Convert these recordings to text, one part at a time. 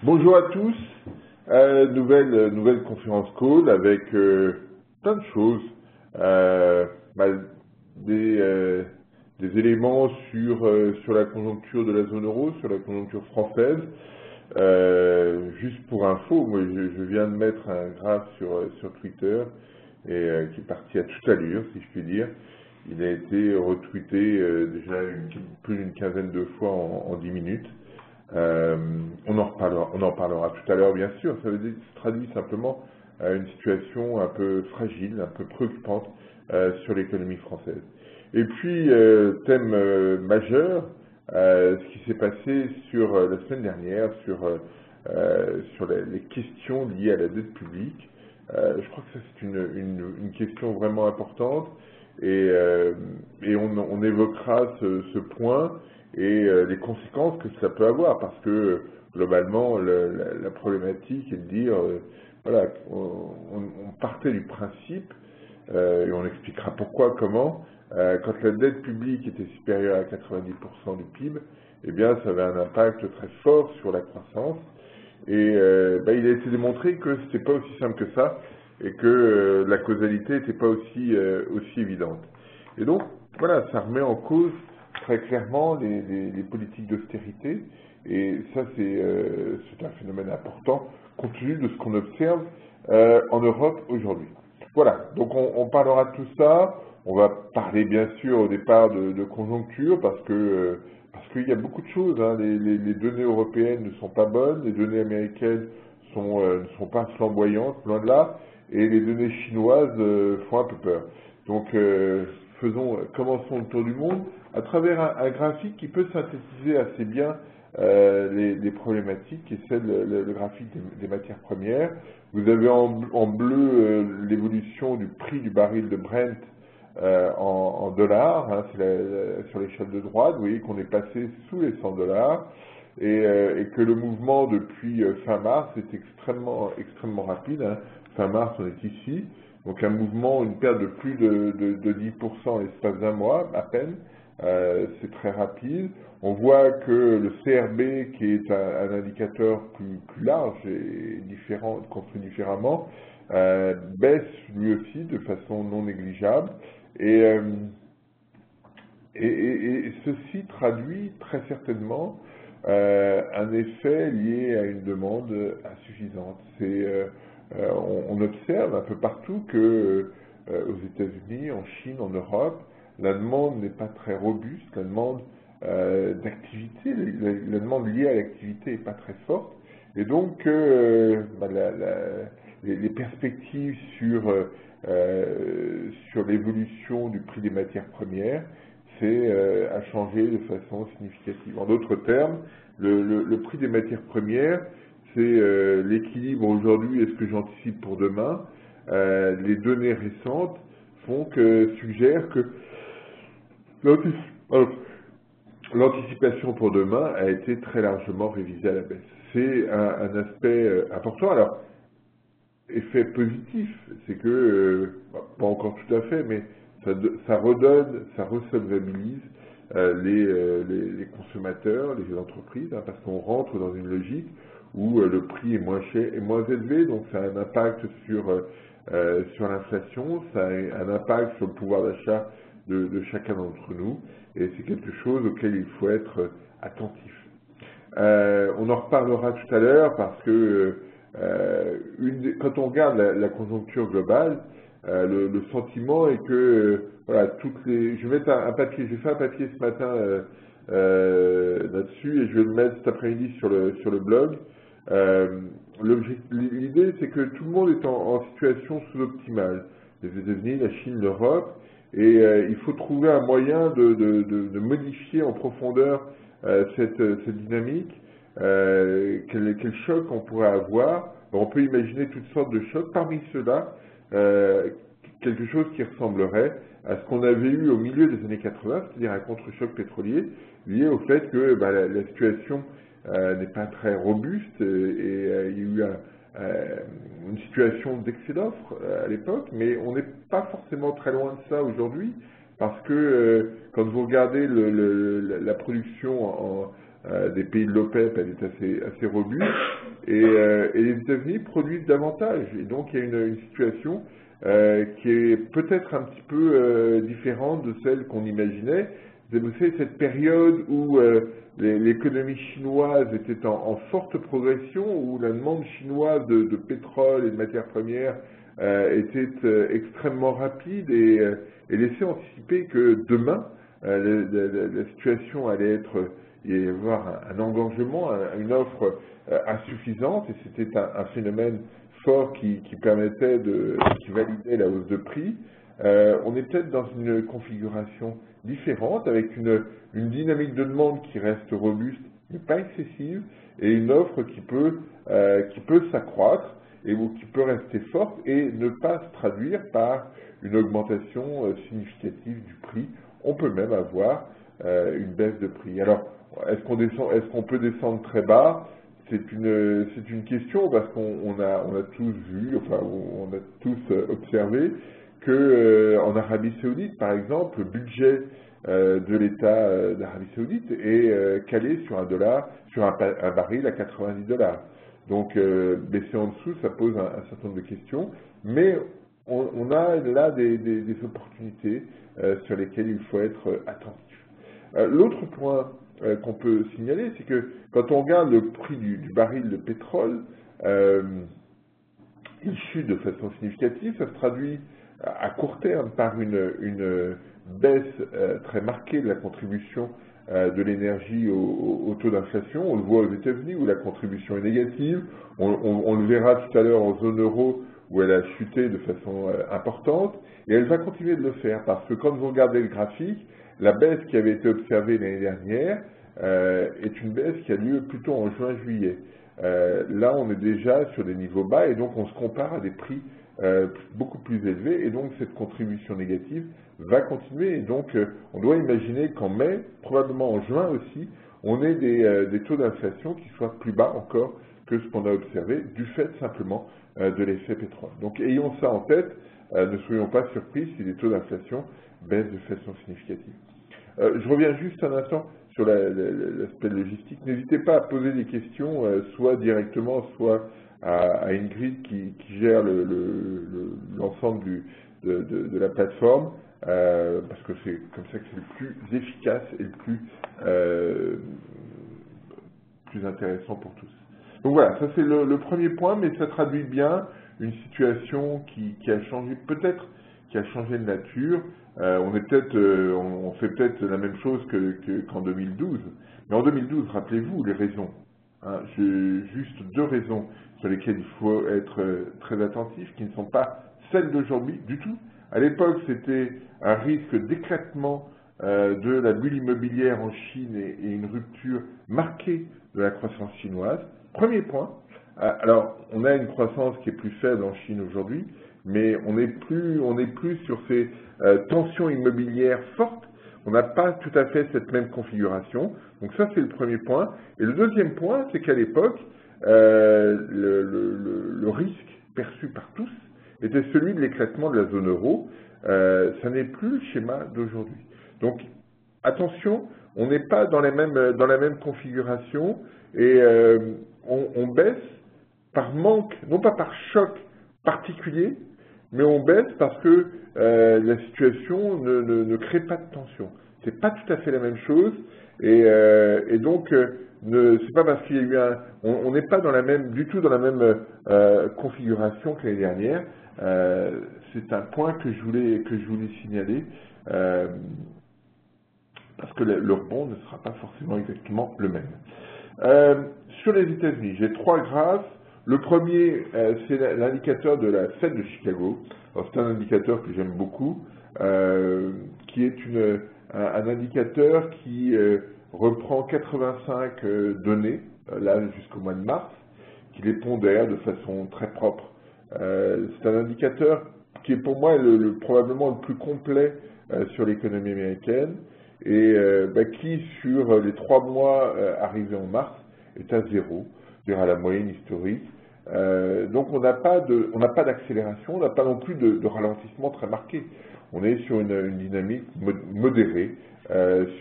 Bonjour à tous. Nouvelle conférence call avec plein de choses. Euh, bah, des, euh, des éléments sur la conjoncture de la zone euro, sur la conjoncture française. Juste pour info, moi je viens de mettre un graphe sur Twitter qui est parti à toute allure, si je puis dire. Il a été retweeté déjà plus d'une quinzaine de fois en 10 minutes. On en parlera tout à l'heure, bien sûr. Ça traduit simplement une situation un peu fragile, un peu préoccupante sur l'économie française. Et puis, thème majeur, ce qui s'est passé sur la semaine dernière, sur les questions liées à la dette publique. Je crois que ça, c'est une question vraiment importante et on évoquera ce point et les conséquences que ça peut avoir, parce que globalement, la problématique est de dire, voilà, on partait du principe, et on expliquera pourquoi, comment, quand la dette publique était supérieure à 90% du PIB, eh bien, ça avait un impact très fort sur la croissance, et il a été démontré que c'était pas aussi simple que ça, et que la causalité n'était pas aussi évidente. Et donc, voilà, ça remet en cause très clairement les politiques d'austérité, et ça c'est un phénomène important compte tenu de ce qu'on observe en Europe aujourd'hui. Voilà, donc on parlera de tout ça. On va parler bien sûr au départ de conjoncture parce qu'il y a beaucoup de choses, hein. Les données européennes ne sont pas bonnes, les données américaines ne sont pas flamboyantes, loin de là, et les données chinoises font un peu peur. Donc commençons le tour du monde à travers un graphique qui peut synthétiser assez bien les problématiques, qui est le graphique des matières premières. Vous avez en bleu l'évolution du prix du baril de Brent en dollars, hein, c'est sur l'échelle de droite. Vous voyez qu'on est passé sous les 100 dollars et que le mouvement depuis fin mars est extrêmement rapide, hein. Fin mars, on est ici. Donc un mouvement, une perte de plus de 10% en l'espace d'un mois, à peine. C'est très rapide. On voit que le CRB, qui est un indicateur plus large et différent, construit différemment, baisse lui aussi de façon non négligeable. Et ceci traduit très certainement un effet lié à une demande insuffisante. On observe un peu partout que aux États-Unis, en Chine, en Europe, la demande n'est pas très robuste, la demande d'activité, la demande liée à l'activité n'est pas très forte, et donc les perspectives sur l'évolution du prix des matières premières, a changé de façon significative. En d'autres termes, le prix des matières premières, c'est l'équilibre aujourd'hui et ce que j'anticipe pour demain. Les données récentes suggèrent que l'anticipation pour demain a été très largement révisée à la baisse. C'est un aspect important. Alors, effet positif, c'est que, pas encore tout à fait, mais ça redonne, ça resolvabilise les consommateurs, les entreprises, hein, parce qu'on rentre dans une logique où le prix est moins cher et moins élevé, donc ça a un impact sur l'inflation, ça a un impact sur le pouvoir d'achat de chacun d'entre nous, et c'est quelque chose auquel il faut être attentif. On en reparlera tout à l'heure parce que quand on regarde la conjoncture globale, le sentiment est que voilà, je vais mettre un papier, j'ai fait un papier ce matin là-dessus et je vais le mettre cet après-midi sur le blog. L'idée, c'est que tout le monde est en situation sous-optimale. Les États-Unis, la Chine, l'Europe, et il faut trouver un moyen de modifier en profondeur cette dynamique. Quel choc on pourrait avoir? On peut imaginer toutes sortes de chocs. Parmi ceux-là, quelque chose qui ressemblerait à ce qu'on avait eu au milieu des années 80, c'est-à-dire un contre-choc pétrolier lié au fait que la situation n'est pas très robuste et il y a eu une situation d'excès d'offres à l'époque, mais on n'est pas forcément très loin de ça aujourd'hui, parce que quand vous regardez la production des pays de l'OPEP, elle est assez robuste, et les États-Unis produisent davantage. Et donc il y a une situation qui est peut-être un petit peu différente de celle qu'on imaginait. Vous savez, cette période où l'économie chinoise était en forte progression, où la demande chinoise de pétrole et de matières premières était extrêmement rapide et laissait anticiper que demain, la situation allait être, il y avoir un engorgement, une offre insuffisante, et c'était un phénomène fort qui permettait qui validait la hausse de prix. On est peut-être dans une configuration différente, avec une dynamique de demande qui reste robuste, mais pas excessive, et une offre qui peut s'accroître et qui peut rester forte et ne pas se traduire par une augmentation significative du prix. On peut même avoir une baisse de prix. Alors, est-ce qu'on peut descendre très bas? C'est une question, parce qu'on a tous vu, enfin on a tous observé que en Arabie Saoudite, par exemple, le budget de l'État d'Arabie Saoudite est calé sur un baril à 90 $. Donc baisser en dessous, ça pose un certain nombre de questions, mais on a là des opportunités sur lesquelles il faut être attentif. L'autre point qu'on peut signaler, c'est que quand on regarde le prix du baril de pétrole, il chute de façon significative. Ça se traduit à court terme par une baisse très marquée de la contribution de l'énergie au taux d'inflation. On le voit aux États-Unis où la contribution est négative. On le verra tout à l'heure en zone euro où elle a chuté de façon importante, et elle va continuer de le faire, parce que quand vous regardez le graphique, la baisse qui avait été observée l'année dernière est une baisse qui a lieu plutôt en juin-juillet. Là, on est déjà sur des niveaux bas, et donc on se compare à des prix beaucoup plus élevés, et donc cette contribution négative va continuer, et donc on doit imaginer qu'en mai, probablement en juin aussi, on ait des taux d'inflation qui soient plus bas encore que ce qu'on a observé, du fait simplement de l'effet pétrole. Donc ayons ça en tête, ne soyons pas surpris si les taux d'inflation baissent de façon significative. Je reviens juste un instant sur l'aspect logistique. N'hésitez pas à poser des questions, soit directement, soit à Ingrid qui gère l'ensemble de la plateforme, parce que c'est comme ça que c'est le plus efficace et le plus intéressant pour tous. Donc voilà, ça c'est le premier point, mais ça traduit bien une situation qui a changé, peut-être qui a changé de nature. On fait peut-être la même chose qu'en 2012. Mais en 2012, rappelez-vous les raisons. Hein, juste deux raisons sur lesquelles il faut être très attentif, qui ne sont pas celles d'aujourd'hui du tout. À l'époque, c'était un risque d'éclatement de la bulle immobilière en Chine et une rupture marquée de la croissance chinoise. Premier point. Alors, on a une croissance qui est plus faible en Chine aujourd'hui, mais on n'est plus sur ces tensions immobilières fortes. On n'a pas tout à fait cette même configuration. Donc ça, c'est le premier point. Et le deuxième point, c'est qu'à l'époque, le risque perçu par tous était celui de l'éclatement de la zone euro. Ça n'est plus le schéma d'aujourd'hui. Donc, attention, on n'est pas dans la même configuration, et on baisse par manque, non pas par choc particulier, mais on baisse parce que la situation ne crée pas de tension. C'est pas tout à fait la même chose, et donc c'est pas parce qu'il y a eu on n'est pas du tout dans la même configuration que l'année dernière. C'est un point que je voulais signaler, parce que le rebond ne sera pas forcément exactement le même. Sur les États-Unis, j'ai trois graphes. Le premier, c'est l'indicateur de la Fed de Chicago. C'est un indicateur que j'aime beaucoup, qui est un indicateur qui reprend 85 données, là jusqu'au mois de mars, qui les pondère de façon très propre. C'est un indicateur qui est pour moi probablement le plus complet sur l'économie américaine, et qui, sur les 3 mois arrivés en mars, est à 0, c'est-à-dire à la moyenne historique. Donc on n'a pas d'accélération, on n'a pas non plus de ralentissement très marqué. On est sur une dynamique modérée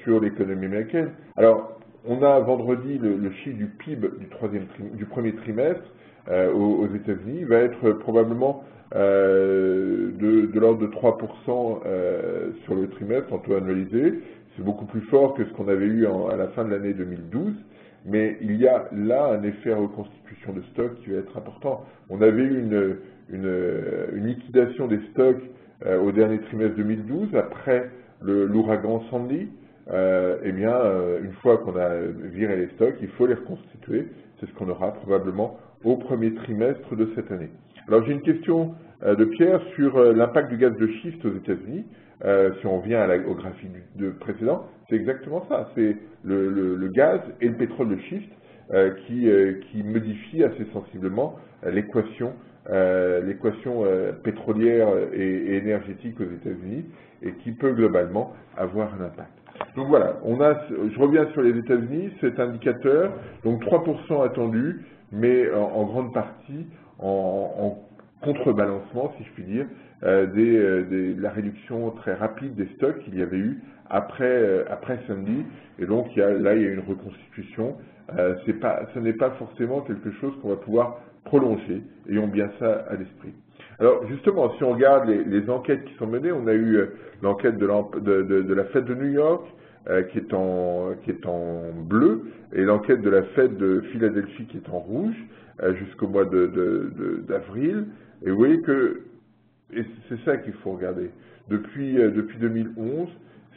sur l'économie américaine. Alors, on a vendredi le chiffre du PIB du premier trimestre aux États-Unis, va être probablement de l'ordre de 3% sur le trimestre en taux annualisé. C'est beaucoup plus fort que ce qu'on avait eu à la fin de l'année 2012, mais il y a là un effet reconstitution de stock qui va être important. On avait eu une liquidation des stocks au dernier trimestre 2012, après l'ouragan Sandy. Eh bien, une fois qu'on a viré les stocks, il faut les reconstituer. C'est ce qu'on aura probablement au premier trimestre de cette année. Alors j'ai une question de Pierre sur l'impact du gaz de schiste aux États-Unis. Si on revient au graphique précédent, c'est exactement ça. C'est le gaz et le pétrole de schiste qui modifient assez sensiblement l'équation pétrolière et énergétique aux États-Unis et qui peut globalement avoir un impact. Donc voilà, je reviens sur les États-Unis, cet indicateur, donc 3% attendu, mais en grande partie en contrebalancement, si je puis dire, de la réduction très rapide des stocks qu'il y avait eu après samedi. Et donc là, il y a une reconstitution. Ce n'est pas forcément quelque chose qu'on va pouvoir prolonger. Ayons bien ça à l'esprit. Alors justement, si on regarde les enquêtes qui sont menées, on a eu l'enquête de la Fed de New York, qui est en bleu, et l'enquête de la Fed de Philadelphie qui est en rouge, jusqu'au mois d'avril. Et vous voyez que, et c'est ça qu'il faut regarder, depuis 2011,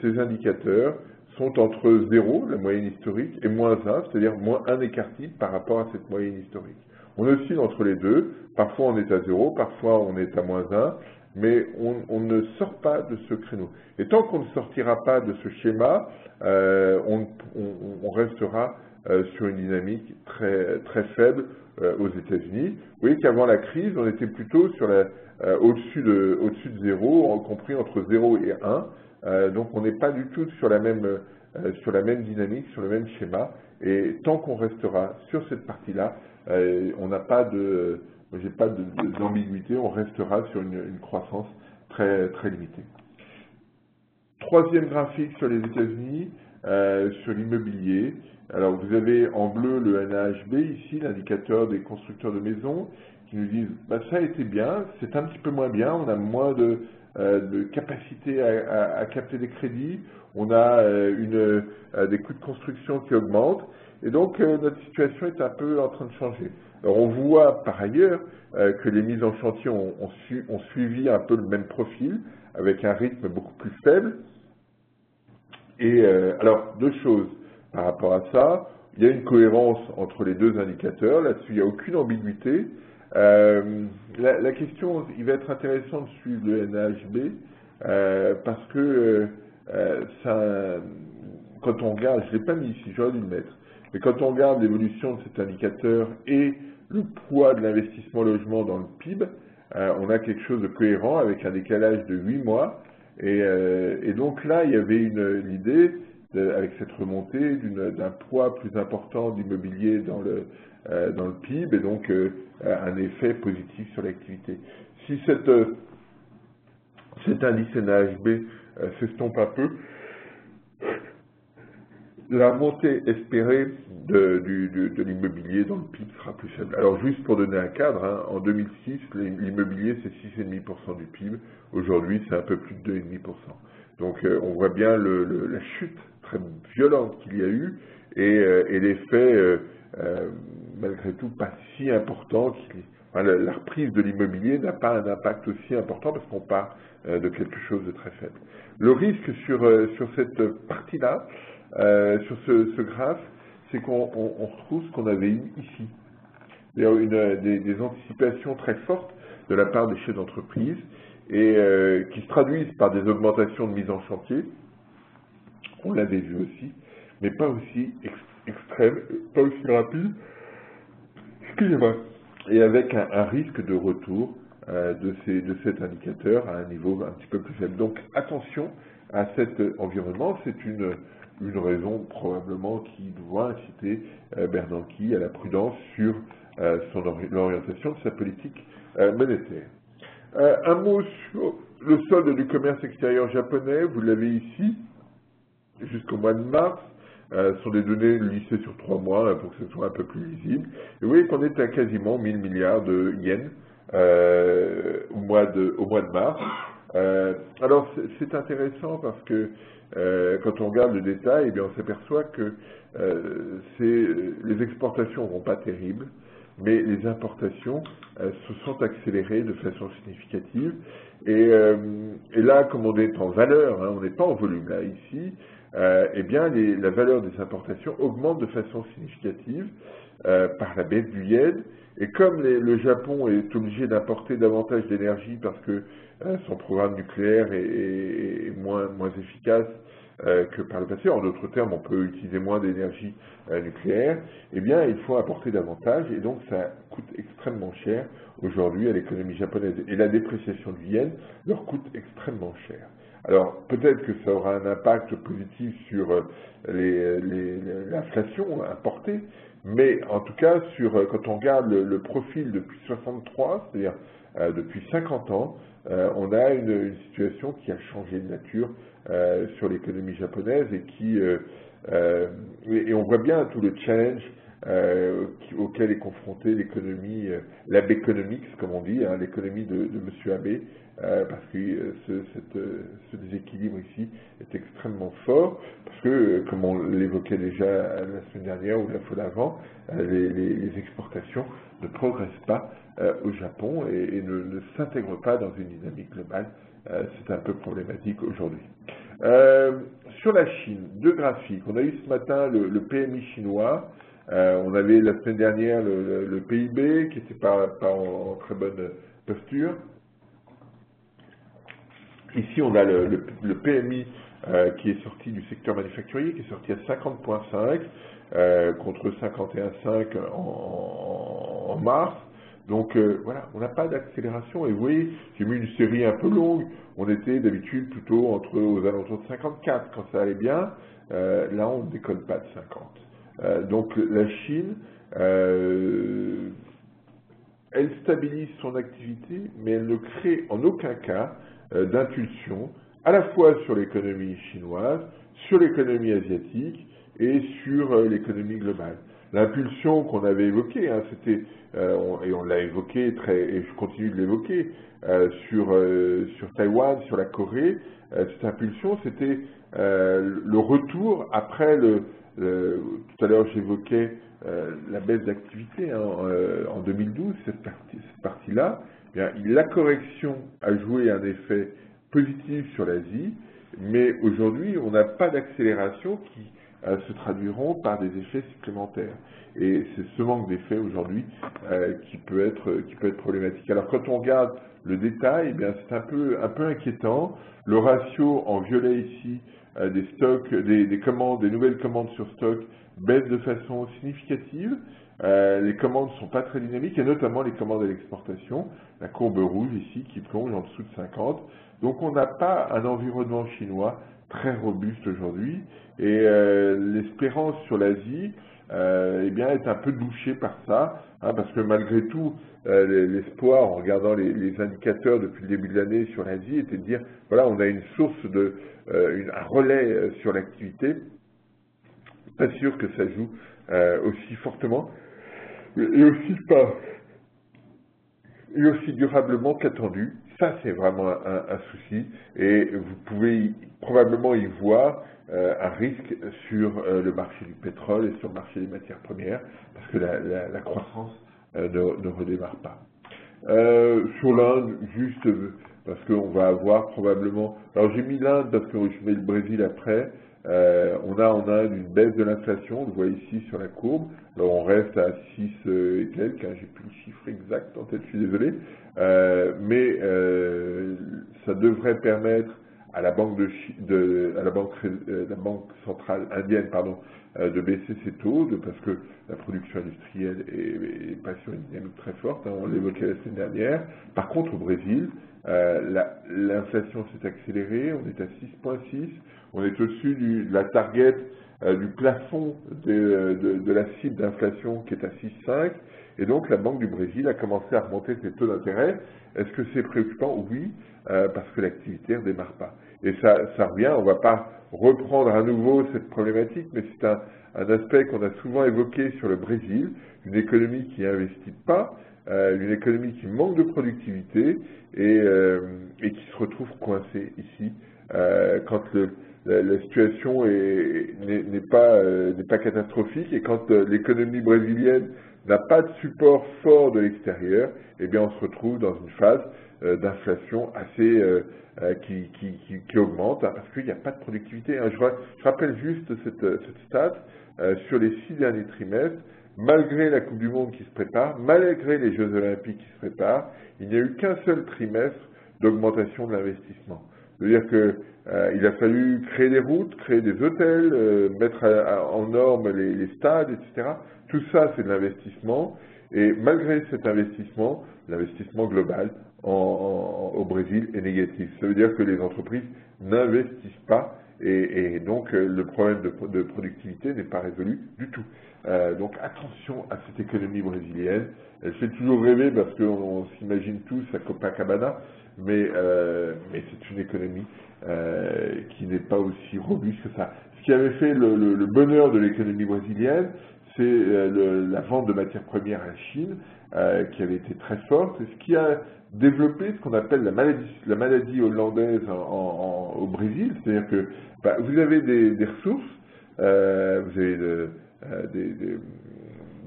ces indicateurs sont entre 0, la moyenne historique, et moins 1, c'est-à-dire moins 1 écart type par rapport à cette moyenne historique. On oscille entre les deux, parfois on est à 0, parfois on est à moins 1, mais on ne sort pas de ce créneau. Et tant qu'on ne sortira pas de ce schéma, on restera sur une dynamique très, très faible aux États-Unis. Vous voyez qu'avant la crise, on était plutôt au-dessus de 0, compris entre 0 et 1. Donc on n'est pas du tout sur la même dynamique, sur le même schéma. Et tant qu'on restera sur cette partie-là, on n'a pas d'ambiguïté, on restera sur une croissance très, très limitée. Troisième graphique sur les États-Unis, sur l'immobilier. Alors vous avez en bleu le NAHB ici, l'indicateur des constructeurs de maisons, qui nous disent ça a été bien, c'est un petit peu moins bien, on a moins de capacité à capter des crédits, on a des coûts de construction qui augmentent, et donc notre situation est un peu en train de changer. Alors on voit par ailleurs que les mises en chantier ont suivi un peu le même profil, avec un rythme beaucoup plus faible. Et alors, deux choses par rapport à ça. Il y a une cohérence entre les deux indicateurs. Là-dessus, il n'y a aucune ambiguïté. La question, il va être intéressant de suivre le NAHB parce que quand on regarde, je ne l'ai pas mis ici, j'aurais dû le mettre, mais quand on regarde l'évolution de cet indicateur et le poids de l'investissement logement dans le PIB, on a quelque chose de cohérent avec un décalage de 8 mois. Et donc là, il y avait l'idée, avec cette remontée, d'un poids plus important d'immobilier dans le PIB, et donc un effet positif sur l'activité. Si cet indice NAHB s'estompe un peu, la montée espérée de l'immobilier dans le PIB sera plus faible. Alors juste pour donner un cadre, en 2006, l'immobilier c'est 6,5% du PIB, aujourd'hui c'est un peu plus de 2,5%. Donc on voit bien la chute très violente qu'il y a eu et l'effet malgré tout pas si important. La reprise de l'immobilier n'a pas un impact aussi important parce qu'on part de quelque chose de très faible. Le risque sur cette partie-là, sur ce graphe, c'est qu'on retrouve ce qu'on avait eu ici. Des anticipations très fortes de la part des chefs d'entreprise et qui se traduisent par des augmentations de mise en chantier, on l'avait vu aussi, mais pas aussi extrême, pas aussi rapide, excusez-moi, et avec un risque de retour de cet indicateur à un niveau un petit peu plus faible. Donc attention à cet environnement, c'est une raison probablement qui doit inciter Bernanke à la prudence sur l'orientation de sa politique monétaire. Un mot sur le solde du commerce extérieur japonais, vous l'avez ici, jusqu'au mois de mars. sont des données lissées sur 3 mois pour que ce soit un peu plus lisible. Et vous voyez qu'on est à quasiment 1000 milliards de yens au mois de mars. Alors c'est intéressant parce que quand on regarde le détail, eh bien, on s'aperçoit que les exportations ne vont pas terribles, mais les importations se sont accélérées de façon significative. Et là, comme on est en valeur, hein, on n'est pas en volume là ici, eh bien la valeur des importations augmente de façon significative par la baisse du yen. Et comme le Japon est obligé d'importer davantage d'énergie parce que son programme nucléaire est moins efficace que par le passé, en d'autres termes, on peut utiliser moins d'énergie nucléaire, eh bien, il faut apporter davantage, et donc ça coûte extrêmement cher aujourd'hui à l'économie japonaise. Et la dépréciation du yen leur coûte extrêmement cher. Alors, peut-être que ça aura un impact positif sur l'inflation importée, mais en tout cas, quand on regarde le profil depuis 63, c'est-à-dire depuis 50 ans, on a une situation qui a changé de nature sur l'économie japonaise et on voit bien tout le challenge auquel est confrontée l'économie, l'Abeconomics, comme on dit, hein, l'économie de M. Abe, parce que ce déséquilibre ici est extrêmement fort, parce que, comme on l'évoquait déjà la semaine dernière ou la fois d'avant, les exportations ne progressent pas au Japon et ne s'intègrent pas dans une dynamique globale. C'est un peu problématique aujourd'hui. Sur la Chine, deux graphiques. On a eu ce matin le PMI chinois. On avait la semaine dernière le PIB qui n'était pas en très bonne posture. Ici, on a le PMI qui est sorti du secteur manufacturier, qui est sorti à 50,5 contre 51,5 en mars. Donc voilà, on n'a pas d'accélération. Et vous voyez, j'ai mis une série un peu longue. On était d'habitude plutôt aux alentours de 54 quand ça allait bien. Là, on ne décolle pas de 50. Donc la Chine, elle stabilise son activité, mais elle ne crée en aucun cas d'impulsion, à la fois sur l'économie chinoise, sur l'économie asiatique et sur l'économie globale. L'impulsion qu'on avait évoquée, hein, c'était, et on l'a évoqué et je continue de l'évoquer, sur Taïwan, sur la Corée, cette impulsion, c'était le retour après tout à l'heure j'évoquais la baisse d'activité hein, en 2012, cette partie-là, bien, la correction a joué un effet positif sur l'Asie, mais aujourd'hui, on n'a pas d'accélération qui se traduiront par des effets supplémentaires. Et c'est ce manque d'effet aujourd'hui qui peut être problématique. Alors quand on regarde le détail, eh bien c'est un peu inquiétant. Le ratio en violet ici des stocks, des commandes, des nouvelles commandes sur stock baisse de façon significative. Les commandes ne sont pas très dynamiques, et notamment les commandes à l'exportation, la courbe rouge ici qui plonge en dessous de 50. Donc on n'a pas un environnement chinois très robuste aujourd'hui, et l'espérance sur l'Asie eh bien, est un peu douchée par ça, hein, parce que malgré tout, l'espoir en regardant les indicateurs depuis le début de l'année sur l'Asie était de dire, voilà, on a une source un relais sur l'activité. Pas sûr que ça joue aussi fortement et aussi durablement qu'attendu. Ça, c'est vraiment un souci, et vous pouvez probablement y voir un risque sur le marché du pétrole et sur le marché des matières premières, parce que la croissance ne redémarre pas. Sur l'Inde, juste parce qu'on va avoir probablement... Alors j'ai mis l'Inde parce que je mets le Brésil après. On a en Inde une baisse de l'inflation, on le voit ici sur la courbe. Alors on reste à 6 et quelques, hein, j'ai plus le chiffre exact en tête, je suis désolé. Mais ça devrait permettre à la banque la banque centrale indienne, pardon, de baisser ses taux, parce que la production industrielle est pas sur une dynamique très forte, hein, on l'évoquait la semaine dernière. Par contre, au Brésil, l'inflation s'est accélérée, on est à 6,6, on est au-dessus de la target du plafond de la cible d'inflation qui est à 6,5, et donc la Banque du Brésil a commencé à remonter ses taux d'intérêt. Est-ce que c'est préoccupant? Oui, parce que l'activité ne redémarre pas. Et ça revient, on ne va pas reprendre à nouveau cette problématique, mais c'est un aspect qu'on a souvent évoqué sur le Brésil, une économie qui n'investit pas, une économie qui manque de productivité et qui se retrouve coincée ici quand la situation n'est pas catastrophique et quand l'économie brésilienne n'a pas de support fort de l'extérieur, eh bien on se retrouve dans une phase d'inflation assez qui augmente hein, parce qu'il n'y a pas de productivité. Hein. Je rappelle juste cette stat sur les 6 derniers trimestres. Malgré la Coupe du Monde qui se prépare, malgré les Jeux Olympiques qui se préparent, il n'y a eu qu'un seul trimestre d'augmentation de l'investissement. C'est-à-dire qu'il a fallu créer des routes, créer des hôtels, mettre en norme les stades, etc. Tout ça, c'est de l'investissement. Et malgré cet investissement, l'investissement global au Brésil est négatif. Ça veut dire que les entreprises n'investissent pas et donc le problème de productivité n'est pas résolu du tout. Donc attention à cette économie brésilienne. Elle fait toujours rêver parce qu'on s'imagine tous à Copacabana, mais c'est une économie qui n'est pas aussi robuste que ça. Ce qui avait fait le bonheur de l'économie brésilienne, c'est la vente de matières premières à la Chine, qui avait été très forte, et ce qui a développé ce qu'on appelle la maladie hollandaise au Brésil, c'est-à-dire que vous avez des ressources, vous avez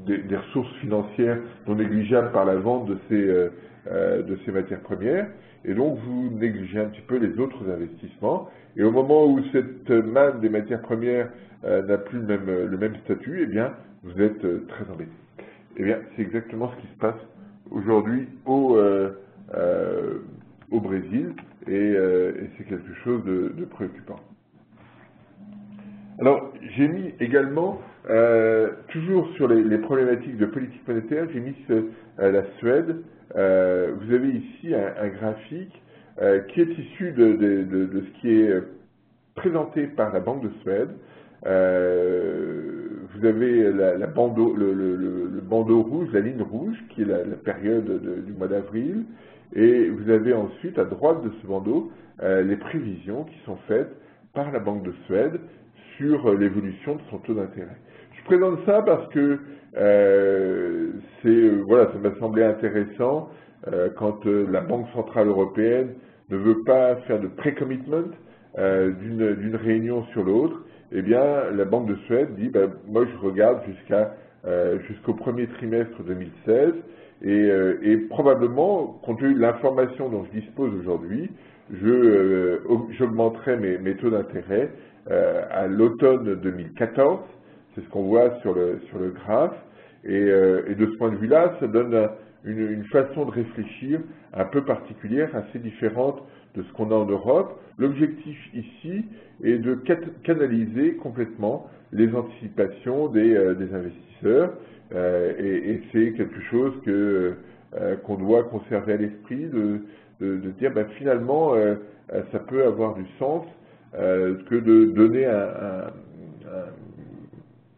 des ressources financières non négligeables par la vente de ces matières premières, et donc vous négligez un petit peu les autres investissements, et au moment où cette manne des matières premières n'a plus le même statut, eh bien, vous êtes très embêté. Eh bien, c'est exactement ce qui se passe aujourd'hui au Brésil, et c'est quelque chose de préoccupant. Alors, j'ai mis également, toujours sur les problématiques de politique monétaire, j'ai mis la Suède. Vous avez ici un graphique qui est issu de ce qui est présenté par la Banque de Suède. Vous avez le bandeau rouge, la ligne rouge, qui est la période du mois d'avril, et vous avez ensuite, à droite de ce bandeau, les prévisions qui sont faites par la Banque de Suède sur l'évolution de son taux d'intérêt. Je présente ça parce que ça m'a semblé intéressant quand la Banque Centrale Européenne ne veut pas faire de pré-commitment d'une réunion sur l'autre. Eh bien, la Banque de Suède dit, moi je regarde jusqu'au premier trimestre 2016 et probablement, compte tenu de l'information dont je dispose aujourd'hui, j'augmenterai mes taux d'intérêt à l'automne 2014, c'est ce qu'on voit sur le graphe, et de ce point de vue-là, ça donne une façon de réfléchir un peu particulière, assez différente de ce qu'on a en Europe. L'objectif ici est de canaliser complètement les anticipations des investisseurs, et c'est quelque chose qu'on doit conserver à l'esprit, de dire finalement ça peut avoir du sens que de donner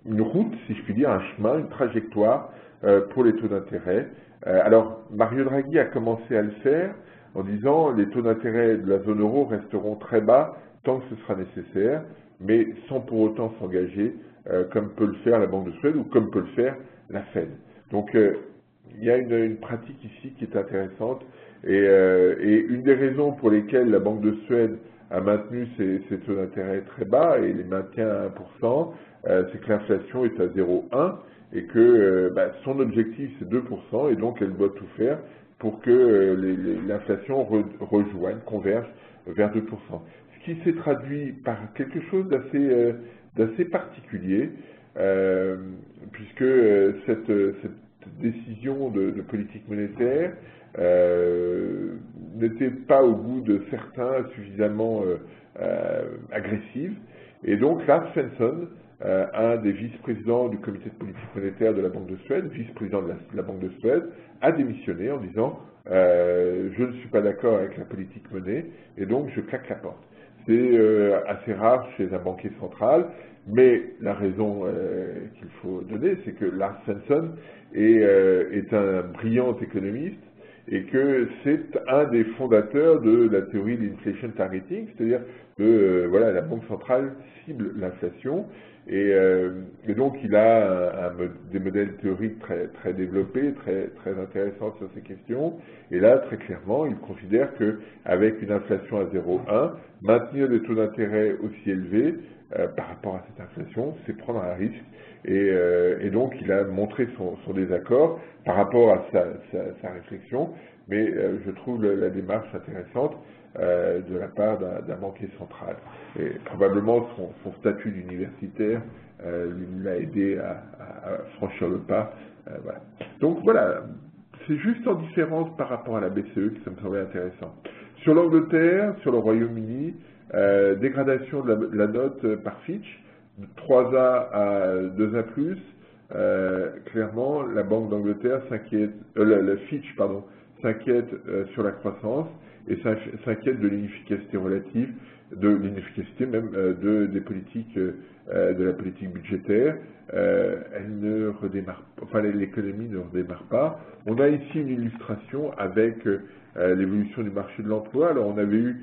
une route, si je puis dire, un chemin, une trajectoire pour les taux d'intérêt. Alors, Mario Draghi a commencé à le faire en disant les taux d'intérêt de la zone euro resteront très bas tant que ce sera nécessaire, mais sans pour autant s'engager comme peut le faire la Banque de Suède ou comme peut le faire la Fed. Donc, il y a une pratique ici qui est intéressante et une des raisons pour lesquelles la Banque de Suède a maintenu ses taux d'intérêt très bas et les maintient à 1%, c'est que l'inflation est à 0,1 et que son objectif c'est 2% et donc elle doit tout faire pour que l'inflation converge vers 2%. Ce qui s'est traduit par quelque chose d'assez particulier, puisque cette décision de politique monétaire n'était pas au goût de certains suffisamment agressive. Et donc Lars Svensson, un des vice-présidents du comité de politique monétaire de la Banque de Suède, vice-président de la Banque de Suède, a démissionné en disant je ne suis pas d'accord avec la politique menée et donc je claque la porte. C'est assez rare chez un banquier central, mais la raison qu'il faut donner, c'est que Lars Svensson est un brillant économiste et que c'est un des fondateurs de la théorie de l'inflation targeting, c'est-à-dire que voilà, la Banque centrale cible l'inflation, et donc il a des modèles théoriques très développés, très intéressants sur ces questions, et là, très clairement, il considère qu'avec une inflation à 0,1, maintenir des taux d'intérêt aussi élevés par rapport à cette inflation, c'est prendre un risque. Et donc, il a montré son désaccord par rapport à sa réflexion, mais je trouve la démarche intéressante de la part d'un banquier central. Et probablement, son statut d'universitaire l'a aidé à franchir le pas. Voilà. Donc voilà, c'est juste en différence par rapport à la BCE que ça me semblait intéressant. Sur l'Angleterre, sur le Royaume-Uni, dégradation de la note par Fitch, de 3A à 2A+, clairement, la Banque d'Angleterre s'inquiète, la Fitch, pardon, s'inquiète sur la croissance et s'inquiète de l'inefficacité relative, de l'inefficacité même des politiques, de la politique budgétaire. Elle ne redémarre, enfin l'économie ne redémarre pas. On a ici une illustration avec l'évolution du marché de l'emploi. Alors on avait eu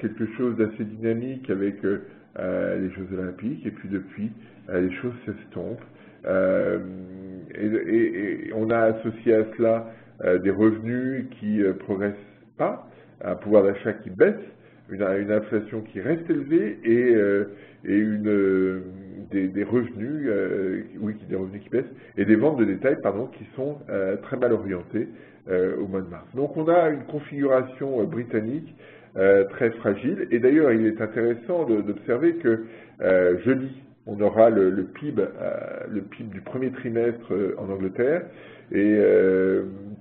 quelque chose d'assez dynamique avec les Jeux Olympiques, et puis depuis, les choses s'estompent. Et on a associé à cela des revenus qui progressent pas, un pouvoir d'achat qui baisse, une inflation qui reste élevée et des revenus, des revenus qui baissent, et des ventes de détail, pardon, qui sont très mal orientées au mois de mars. Donc on a une configuration britannique très fragile, et d'ailleurs il est intéressant d'observer que jeudi, on aura le PIB du premier trimestre en Angleterre, et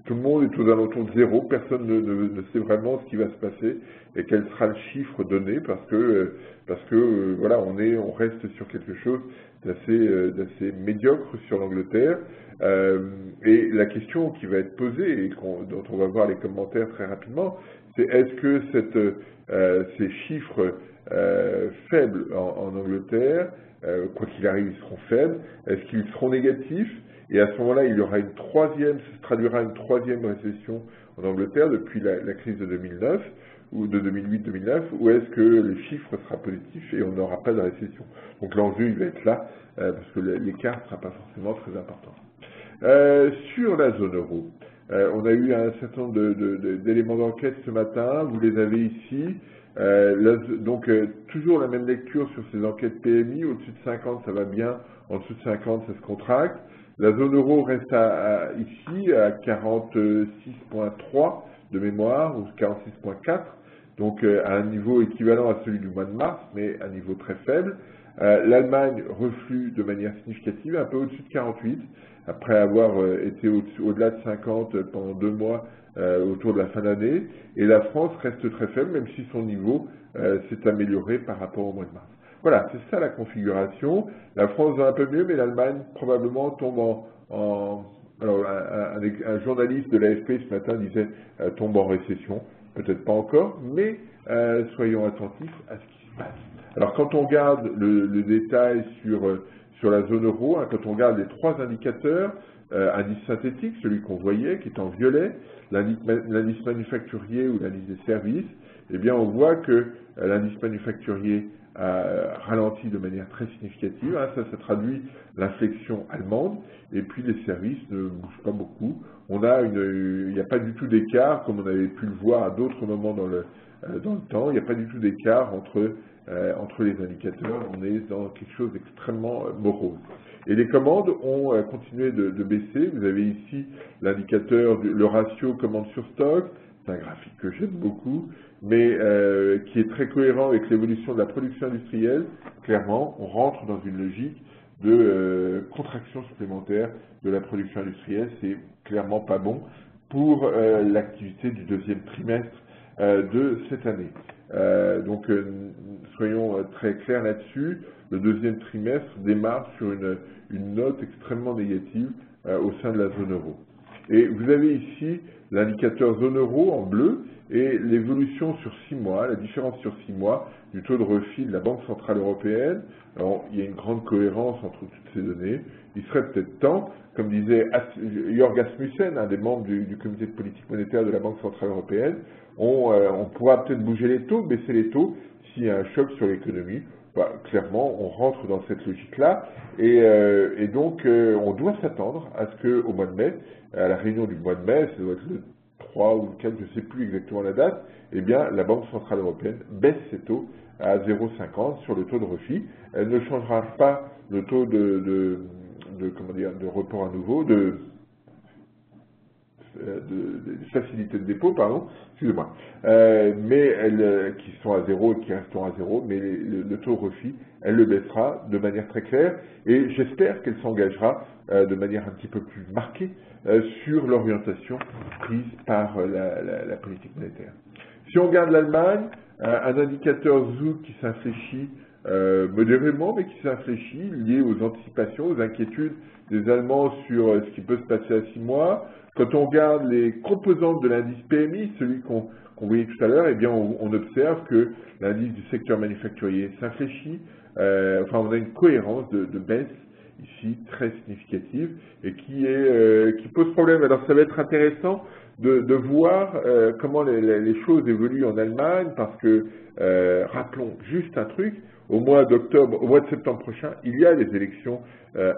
tout le monde est aux alentours de zéro, personne ne sait vraiment ce qui va se passer et quel sera le chiffre donné, parce que voilà, on reste sur quelque chose d'assez médiocre sur l'Angleterre. Et la question qui va être posée, et dont on va voir les commentaires très rapidement, c'est est-ce que ces chiffres faibles en Angleterre, quoi qu'il arrive, ils seront faibles, est-ce qu'ils seront négatifs? Et à ce moment-là, il y aura ça se traduira une troisième récession en Angleterre depuis la crise de 2009, ou de 2008-2009, ou est-ce que le chiffre sera positif et on n'aura pas de récession? Donc l'enjeu, il va être là, parce que l'écart ne sera pas forcément très important. Sur la zone euro, on a eu un certain nombre d'éléments d'enquête ce matin, vous les avez ici. Donc toujours la même lecture sur ces enquêtes PMI, au-dessus de 50 ça va bien, en dessous de 50 ça se contracte. La zone euro reste ici à 46,3 de mémoire, ou 46,4, donc à un niveau équivalent à celui du mois de mars, mais à un niveau très faible. L'Allemagne reflue de manière significative, un peu au-dessus de 48, après avoir été au-delà de 50 pendant 2 mois autour de la fin d'année, et la France reste très faible, même si son niveau s'est amélioré par rapport au mois de mars. Voilà, c'est ça la configuration. La France va un peu mieux, mais l'Allemagne probablement tombe alors un journaliste de l'AFP ce matin disait tombe en récession. Peut-être pas encore, mais soyons attentifs à ce qui se passe. Alors quand on regarde le détail sur la zone euro, quand on regarde les 3 indicateurs, indice synthétique, celui qu'on voyait, qui est en violet, l'indice manufacturier ou l'indice des services, eh bien on voit que l'indice manufacturier a ralenti de manière très significative, ça traduit l'inflexion allemande, et puis les services ne bougent pas beaucoup. Il n'y a pas du tout d'écart, comme on avait pu le voir à d'autres moments dans le temps, il n'y a pas du tout d'écart entre les indicateurs, on est dans quelque chose d'extrêmement morose. Et les commandes ont continué de baisser. Vous avez ici l'indicateur, le ratio commande sur stock, c'est un graphique que j'aime beaucoup, mais qui est très cohérent avec l'évolution de la production industrielle. Clairement, on rentre dans une logique de contraction supplémentaire de la production industrielle. C'est clairement pas bon pour l'activité du deuxième trimestre de cette année. Donc, soyons très clairs là-dessus. Le deuxième trimestre démarre sur une note extrêmement négative au sein de la zone euro. Et vous avez ici l'indicateur zone euro en bleu et l'évolution sur 6 mois, la différence sur 6 mois du taux de refil de la Banque Centrale Européenne. Alors, il y a une grande cohérence entre toutes ces données. il serait peut-être temps, comme disait Jörg Asmussen, un des membres du comité de politique monétaire de la Banque centrale européenne, on pourra peut-être bouger les taux, baisser les taux, s'il y a un choc sur l'économie. Bah, clairement, on rentre dans cette logique-là, et donc on doit s'attendre à ce qu'au mois de mai, à la réunion du mois de mai, ça doit être le 3 ou le 4, je ne sais plus exactement la date, eh bien, la Banque centrale européenne baisse ses taux à 0,50 sur le taux de refit. Elle ne changera pas le taux de report à nouveau, de facilités de dépôt, pardon, excusez-moi, qui sont à zéro et qui resteront à zéro, mais le taux refit, elle le baissera de manière très claire, et j'espère qu'elle s'engagera de manière un petit peu plus marquée sur l'orientation prise par la politique monétaire. Si on regarde l'Allemagne, un indicateur Zouk qui s'infléchit modérément, mais qui s'infléchit, lié aux anticipations, aux inquiétudes des Allemands sur ce qui peut se passer à 6 mois. Quand on regarde les composantes de l'indice PMI, celui qu'on voyait tout à l'heure, eh bien on observe que l'indice du secteur manufacturier s'infléchit. On a une cohérence de baisse ici très significative et qui pose problème. Alors ça va être intéressant de voir comment les choses évoluent en Allemagne, parce que rappelons juste un truc, au mois de septembre prochain, il y a les élections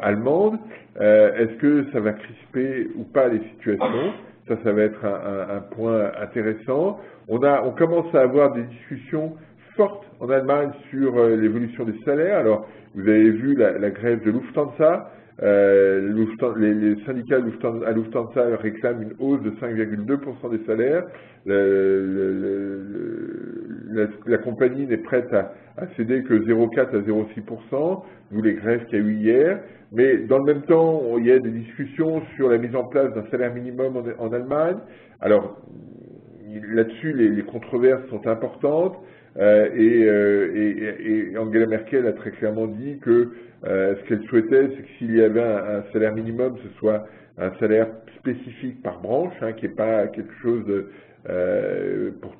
allemandes. Est-ce que ça va crisper ou pas les situations? Ça va être un point intéressant. On commence à avoir des discussions fortes en Allemagne sur l'évolution des salaires. Alors, vous avez vu la grève de Lufthansa. Les syndicats à Lufthansa réclament une hausse de 5,2% des salaires. La compagnie n'est prête à céder que 0,4 à 0,6%, d'où les grèves qu'il y a eu hier. Mais dans le même temps, il y a des discussions sur la mise en place d'un salaire minimum en Allemagne. Alors, là-dessus, les controverses sont importantes. Et Angela Merkel a très clairement dit que ce qu'elle souhaitait, c'est que s'il y avait un salaire minimum, ce soit un salaire spécifique par branche, qui n'est pas quelque chose pour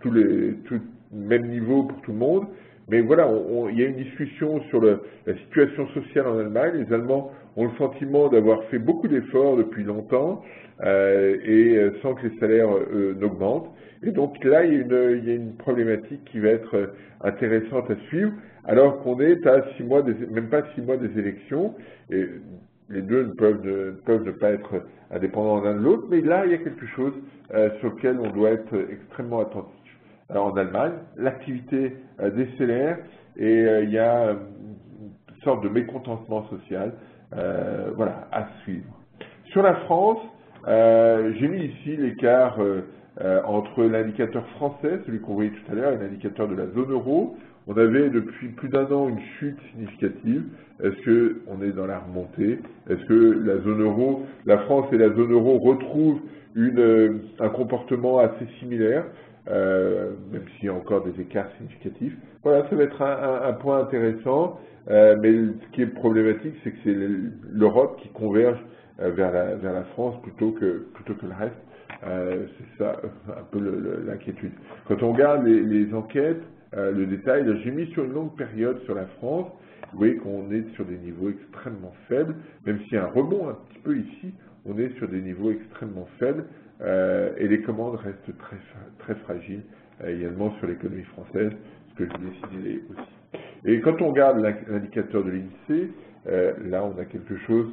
même niveau pour tout le monde. Mais voilà, il y a une discussion sur la situation sociale en Allemagne. Les Allemands ont le sentiment d'avoir fait beaucoup d'efforts depuis longtemps sans que les salaires n'augmentent. Et donc là, il y a une problématique qui va être intéressante à suivre, alors qu'on est à 6 mois, même pas 6 mois des élections, et les deux peuvent ne pas être indépendants l'un de l'autre, mais là, il y a quelque chose sur lequel on doit être extrêmement attentif. Alors, en Allemagne, l'activité décélère et il y a une sorte de mécontentement social à suivre. Sur la France, j'ai mis ici l'écart entre l'indicateur français, celui qu'on voyait tout à l'heure, et l'indicateur de la zone euro. On avait depuis plus d'un an une chute significative. Est-ce qu'on est dans la remontée? Est-ce que la France et la zone euro retrouvent un comportement assez similaire, même s'il y a encore des écarts significatifs? Voilà, ça va être un point intéressant, mais ce qui est problématique, c'est que c'est l'Europe qui converge vers la France plutôt que le reste. C'est ça un peu l'inquiétude. Quand on regarde les enquêtes, le détail, j'ai mis sur une longue période sur la France, vous voyez qu'on est sur des niveaux extrêmement faibles, même s'il y a un rebond un petit peu ici, on est sur des niveaux extrêmement faibles, et les commandes restent très, très fragiles, également sur l'économie française, ce que je voulais signaler aussi. Et quand on regarde l'indicateur de l'INSEE, là on a quelque chose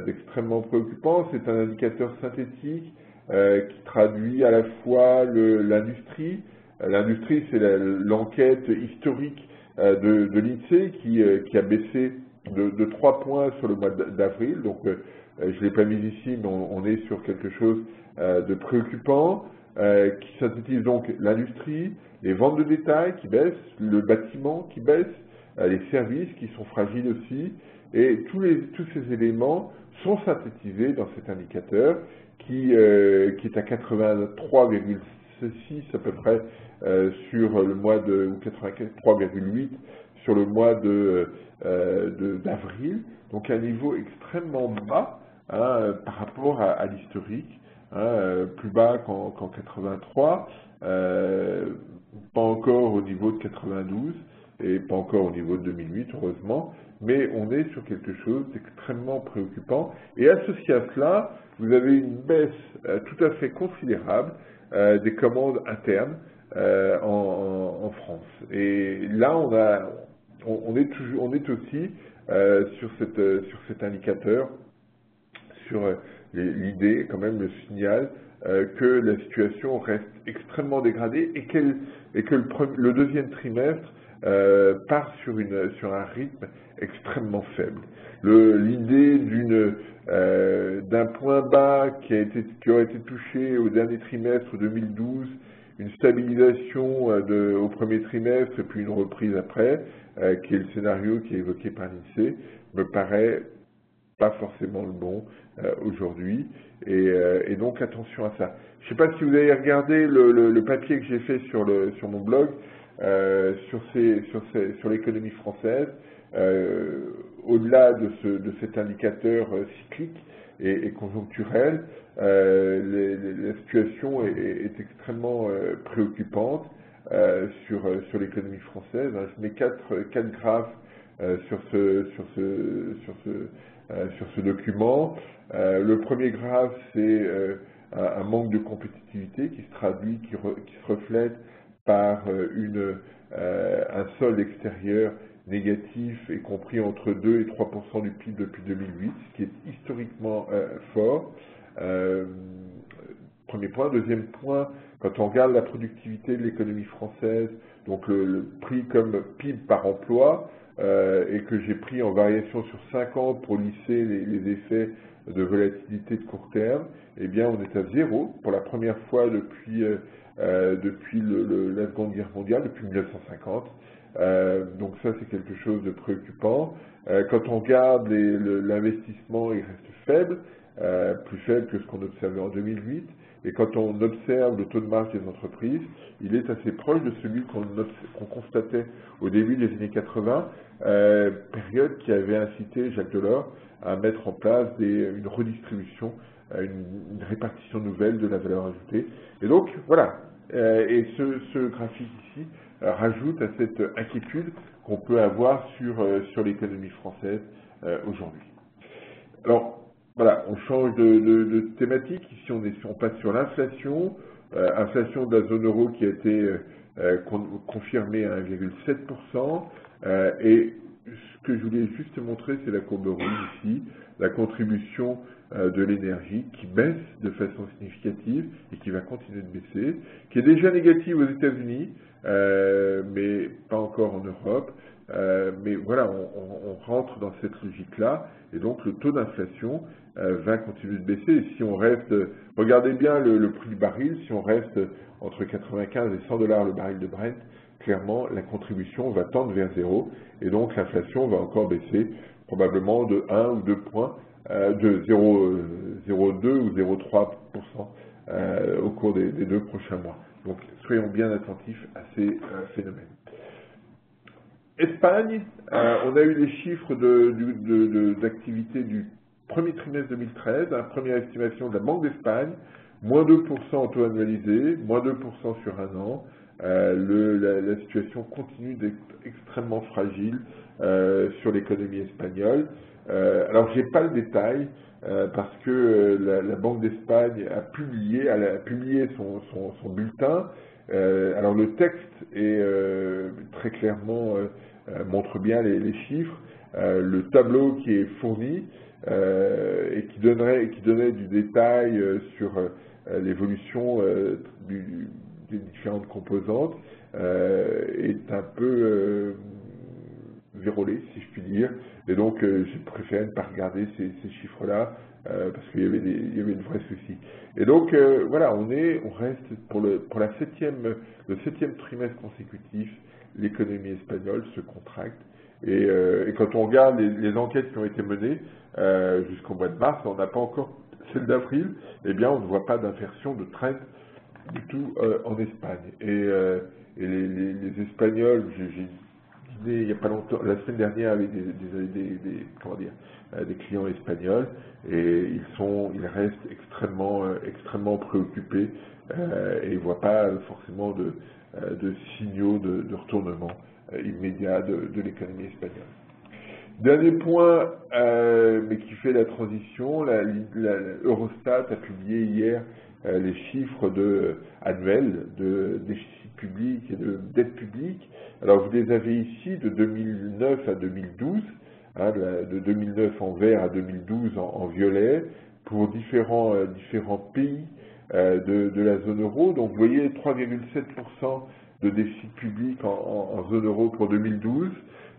d'extrêmement préoccupant. C'est un indicateur synthétique qui traduit à la fois l'industrie. L'industrie, c'est l'enquête historique de l'INSEE qui a baissé de 3 points sur le mois d'avril. Donc, je ne l'ai pas mis ici, mais on est sur quelque chose de préoccupant, qui synthétise donc l'industrie, les ventes de détail qui baissent, le bâtiment qui baisse, les services qui sont fragiles aussi, et tous ces éléments sont synthétisés dans cet indicateur qui est à 83,6 à peu près sur le mois ou 83,8 sur le mois d'avril, donc un niveau extrêmement bas par rapport à l'historique, plus bas qu'en 83, pas encore au niveau de 92, et pas encore au niveau de 2008, heureusement, mais on est sur quelque chose d'extrêmement préoccupant. Et associé à cela, vous avez une baisse tout à fait considérable des commandes internes en France. Et là, on est aussi sur cet indicateur, sur l'idée, quand même, le signal que la situation reste extrêmement dégradée et que le deuxième trimestre part sur un rythme extrêmement faible. L'idée d'un point bas qui aurait été touché au dernier trimestre 2012, une stabilisation au premier trimestre et puis une reprise après, qui est le scénario qui est évoqué par l'INSEE, me paraît pas forcément le bon aujourd'hui, et donc attention à ça. Je ne sais pas si vous avez regardé le papier que j'ai fait sur mon blog sur l'économie française. Au-delà de cet indicateur cyclique et conjoncturel, la situation est extrêmement préoccupante sur l'économie française. Je mets quatre graphes sur ce document. Le premier graphe, c'est un manque de compétitivité qui se traduit, qui se reflète par un solde extérieur négatif et compris entre 2 et 3% du PIB depuis 2008, ce qui est historiquement fort. Premier point. Deuxième point, quand on regarde la productivité de l'économie française, donc le prix comme PIB par emploi, et que j'ai pris en variation sur 5 ans pour lisser les effets de volatilité de court terme, eh bien on est à zéro pour la première fois depuis la Seconde Guerre mondiale, depuis 1950. Donc ça c'est quelque chose de préoccupant. Quand on regarde l'investissement, il reste faible, plus faible que ce qu'on observait en 2008. Et quand on observe le taux de marge des entreprises, il est assez proche de celui qu'on constatait au début des années 80, période qui avait incité Jacques Delors à mettre en place une redistribution, une répartition nouvelle de la valeur ajoutée. Et donc, voilà. Et ce graphique ici rajoute à cette inquiétude qu'on peut avoir sur l'économie française aujourd'hui. Alors, voilà, on change de thématique. Ici, on passe sur l'inflation. Inflation de la zone euro qui a été confirmée à 1,7%. Et ce que je voulais juste montrer, c'est la courbe rouge ici, la contribution de l'énergie qui baisse de façon significative et qui va continuer de baisser, qui est déjà négative aux États-Unis, mais pas encore en Europe. Mais voilà, on rentre dans cette logique-là, et donc le taux d'inflation va continuer de baisser. Et si on reste, regardez bien le prix du baril, si on reste entre 95 et 100 $ le baril de Brent, clairement la contribution va tendre vers zéro, et donc l'inflation va encore baisser, probablement de 1 ou 2 points, de 0,2 ou 0,3% au cours des 2 prochains mois. Donc soyons bien attentifs à ces phénomènes. Espagne, on a eu les chiffres d'activité du premier trimestre 2013, première estimation de la Banque d'Espagne, moins 2% en taux annualisé, moins 2% sur un an. La situation continue d'être extrêmement fragile sur l'économie espagnole. Alors, j'ai pas le détail parce que la Banque d'Espagne a publié son bulletin. Alors, le texte est très clairement montre bien les chiffres. Le tableau qui est fourni et qui donnait du détail sur l'évolution des différentes composantes est un peu vérolé, si je puis dire. Et donc, j'ai préféré ne pas regarder ces chiffres-là parce qu'il y avait de vrais soucis. Et donc, voilà, on reste pour le septième trimestre consécutif, l'économie espagnole se contracte. Et quand on regarde les enquêtes qui ont été menées jusqu'au mois de mars, on n'a pas encore celle d'avril, eh bien, on ne voit pas d'inversion de trend du tout en Espagne. Et les Espagnols, j'ai dîné il n'y a pas longtemps, la semaine dernière avec des clients espagnols, et ils restent extrêmement préoccupés et ils ne voient pas forcément de signaux de retournement immédiat de l'économie espagnole. Dernier point, mais qui fait la transition, Eurostat a publié hier les chiffres annuels de déficit public et de dette publique. Alors vous les avez ici de 2009 à 2012, hein, de 2009 en vert à 2012 en violet, pour différents pays de la zone euro. Donc vous voyez 3,7% de déficit public en zone euro pour 2012.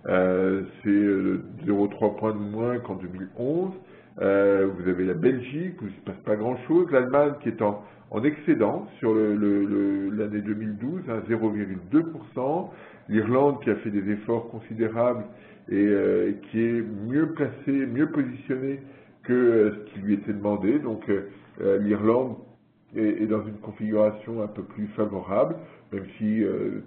C'est 0,3 points de moins qu'en 2011. Vous avez la Belgique, où il ne se passe pas grand-chose. L'Allemagne qui est en excédent sur l'année 2012, hein, 0,2%. L'Irlande qui a fait des efforts considérables et qui est mieux placée, mieux positionnée que ce qui lui était demandé. Donc l'Irlande est dans une configuration un peu plus favorable, même si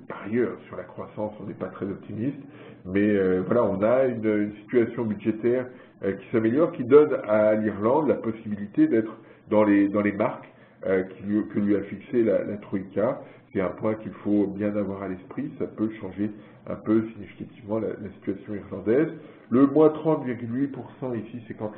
par ailleurs sur la croissance on n'est pas très optimiste, mais voilà, on a une situation budgétaire qui s'améliore, qui donne à l'Irlande la possibilité d'être dans les marques que lui a fixé la Troïka. C'est un point qu'il faut bien avoir à l'esprit, ça peut changer un peu significativement la situation irlandaise. Le moins 30,8% ici, c'est quand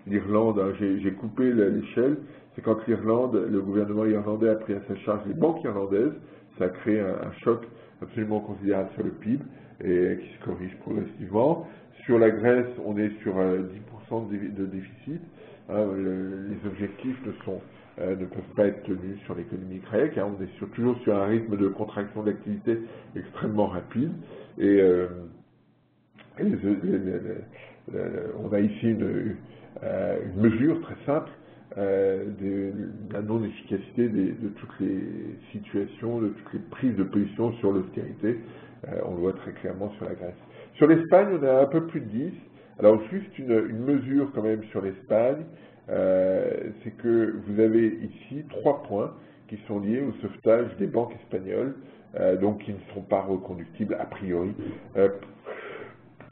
l'Irlande, hein, j'ai coupé l'échelle, c'est quand le gouvernement irlandais a pris à sa charge les banques irlandaises. Ça a créé un choc absolument considérable sur le PIB et qui se corrige progressivement. Sur la Grèce, on est sur 10% de déficit. Hein, les objectifs ne peuvent pas être tenus sur l'économie grecque. Hein, on est toujours sur un rythme de contraction d'activité extrêmement rapide. Et on a ici une mesure très simple de la non-efficacité de toutes les situations, de toutes les prises de position sur l'austérité. On le voit très clairement sur la Grèce. Sur l'Espagne, on a un peu plus de 10. Alors juste une mesure quand même sur l'Espagne, c'est que vous avez ici 3 points qui sont liés au sauvetage des banques espagnoles, donc qui ne sont pas reconductibles a priori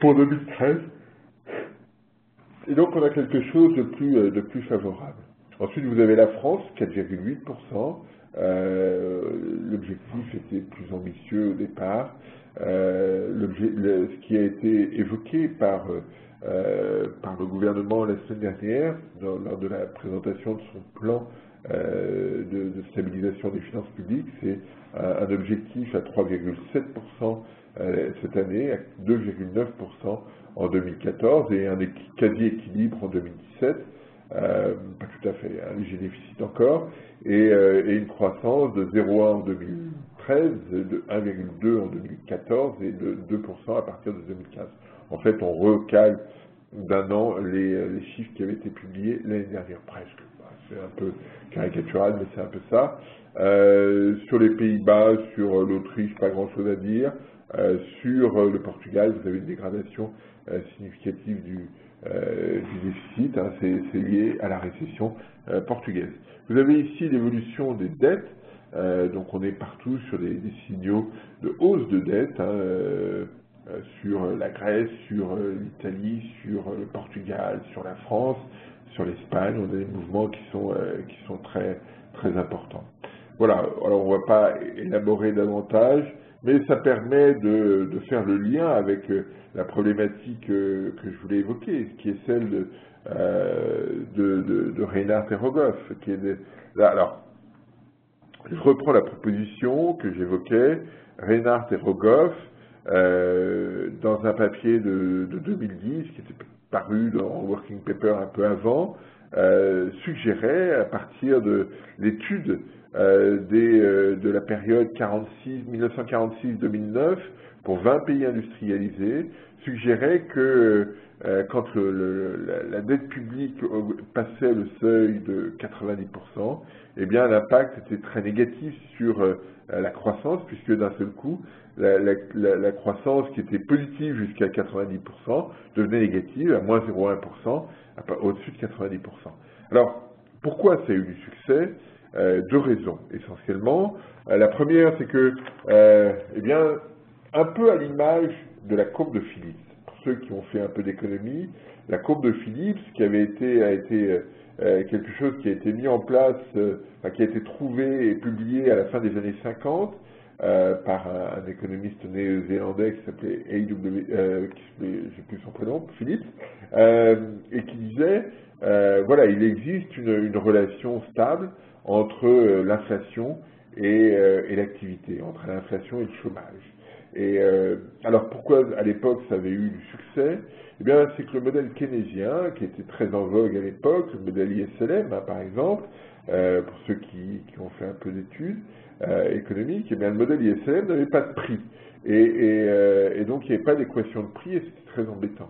pour 2013. Et donc on a quelque chose de plus favorable. Ensuite vous avez la France, 4,8%. L'objectif était plus ambitieux au départ. Ce qui a été évoqué par le gouvernement la semaine dernière, lors de la présentation de son plan de stabilisation des finances publiques, c'est un objectif à 3,7% cette année, à 2,9% en 2014 et un quasi-équilibre en 2017, pas tout à fait, un léger déficit encore, et une croissance de 0,1 en 2013, de 1,2 en 2014 et de 2% à partir de 2015. En fait, on recale d'un an les chiffres qui avaient été publiés l'année dernière, presque. C'est un peu caricatural, mais c'est un peu ça. Sur les Pays-Bas, sur l'Autriche, pas grand-chose à dire. Sur le Portugal, vous avez une dégradation significative du déficit. Hein, c'est lié à la récession portugaise. Vous avez ici l'évolution des dettes. Donc on est partout sur des signaux de hausse de dette. Hein, sur la Grèce, sur l'Italie, sur le Portugal, sur la France, sur l'Espagne, on a des mouvements qui sont très, très importants. Voilà, alors on ne va pas élaborer davantage, mais ça permet de faire le lien avec la problématique que je voulais évoquer, qui est celle de Reinhart et Rogoff. Alors, je reprends la proposition que j'évoquais, Reinhart et Rogoff, dans un papier de 2010, qui était paru dans Working Paper un peu avant, suggérait, à partir de l'étude de la période 1946-2009, pour 20 pays industrialisés, suggérait que quand la dette publique passait le seuil de 90%, eh bien l'impact était très négatif sur la croissance, puisque d'un seul coup, la croissance qui était positive jusqu'à 90% devenait négative à moins 0,1% au-dessus de 90%. Alors, pourquoi ça a eu du succès? 2 raisons, essentiellement. La première, c'est que, eh bien, un peu à l'image de la courbe de Phillips, pour ceux qui ont fait un peu d'économie, la courbe de Phillips, qui a été quelque chose qui a été mis en place, qui a été trouvé et publié à la fin des années 50, par un économiste néo-zélandais qui s'appelait j'ai plus son prénom, Phillips, et qui disait, voilà, il existe une relation stable entre l'inflation et l'activité, entre l'inflation et le chômage. Et alors pourquoi à l'époque ça avait eu du succès? Eh bien, c'est que le modèle keynésien, qui était très en vogue à l'époque, le modèle ISLM, hein, par exemple, pour ceux qui ont fait un peu d'études économiques, eh bien, le modèle ISLM n'avait pas de prix. Et donc, il n'y avait pas d'équation de prix et c'était très embêtant.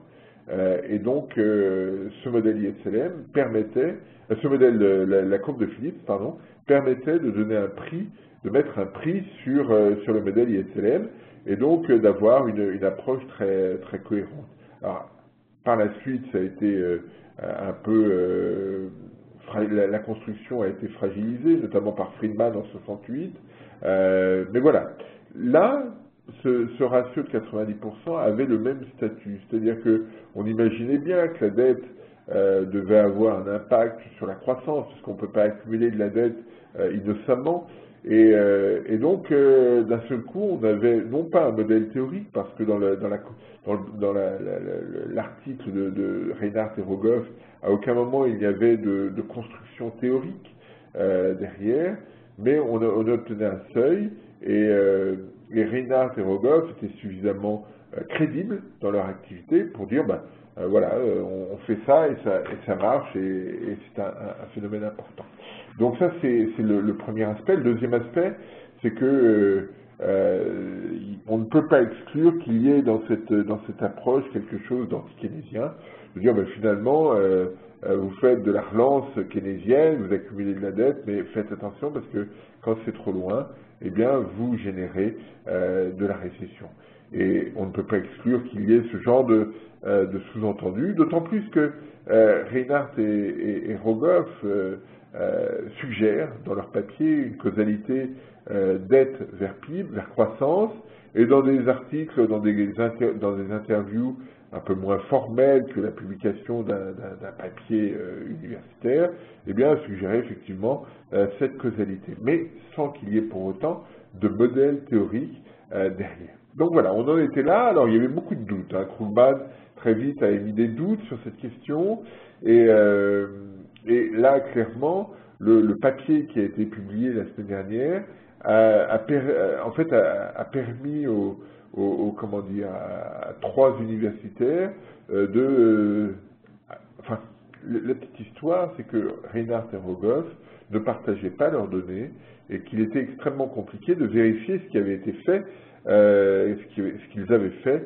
Et donc, ce modèle ISLM permettait, ce modèle, la courbe de Phillips, pardon, permettait de donner un prix, de mettre un prix sur le modèle ISLM et donc d'avoir une approche très, très cohérente. Alors, par la suite, ça a été un peu... la construction a été fragilisée, notamment par Friedman en 68. Mais voilà. Là, ce ratio de 90% avait le même statut. C'est-à-dire qu'on imaginait bien que la dette devait avoir un impact sur la croissance, parce qu'on ne peut pas accumuler de la dette innocemment. Et donc, d'un seul coup, on avait non pas un modèle théorique, parce que dans l'article de Reinhardt et Rogoff, à aucun moment il y avait de construction théorique derrière, mais on obtenait un seuil, et Reinhardt et Rogoff étaient suffisamment crédibles dans leur activité pour dire, voilà, on fait ça et ça marche, et c'est un phénomène important. Donc ça, c'est le premier aspect. Le deuxième aspect, c'est que on ne peut pas exclure qu'il y ait dans cette approche quelque chose d'anti-keynésien. De dire, finalement, vous faites de la relance keynésienne, vous accumulez de la dette, mais faites attention parce que quand c'est trop loin, eh bien, vous générez de la récession. Et on ne peut pas exclure qu'il y ait ce genre de sous-entendu, d'autant plus que Reinhardt et Rogoff suggèrent dans leur papier une causalité dette vers PIB, vers croissance, et dans des articles, dans des interviews un peu moins formelles que la publication d'un papier universitaire, eh bien, suggérer effectivement cette causalité, mais sans qu'il y ait pour autant de modèle théorique derrière. Donc voilà, on en était là. Alors il y avait beaucoup de doutes. Krugman très vite a émis des doutes sur cette question, et là clairement le papier qui a été publié la semaine dernière a permis comment dire, à 3 universitaires enfin, la petite histoire, c'est que Reinhardt et Rogoff ne partageaient pas leurs données et qu'il était extrêmement compliqué de vérifier ce qui avait été fait, ce qu'ils avaient fait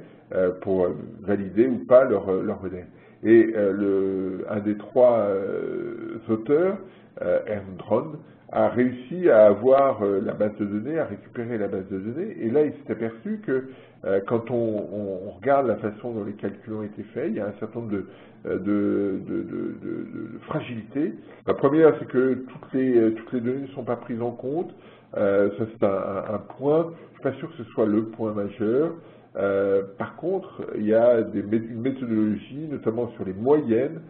pour valider ou pas leur modèle. Et un des 3 auteurs, Ernst Drone, a réussi à avoir la base de données, à récupérer la base de données, et là il s'est aperçu que quand on regarde la façon dont les calculs ont été faits, il y a un certain nombre de fragilités. La première, c'est que toutes les données ne sont pas prises en compte. Ça c'est un point, je ne suis pas sûr que ce soit le point majeur. Par contre, il y a une méthodologie, notamment sur les moyennes,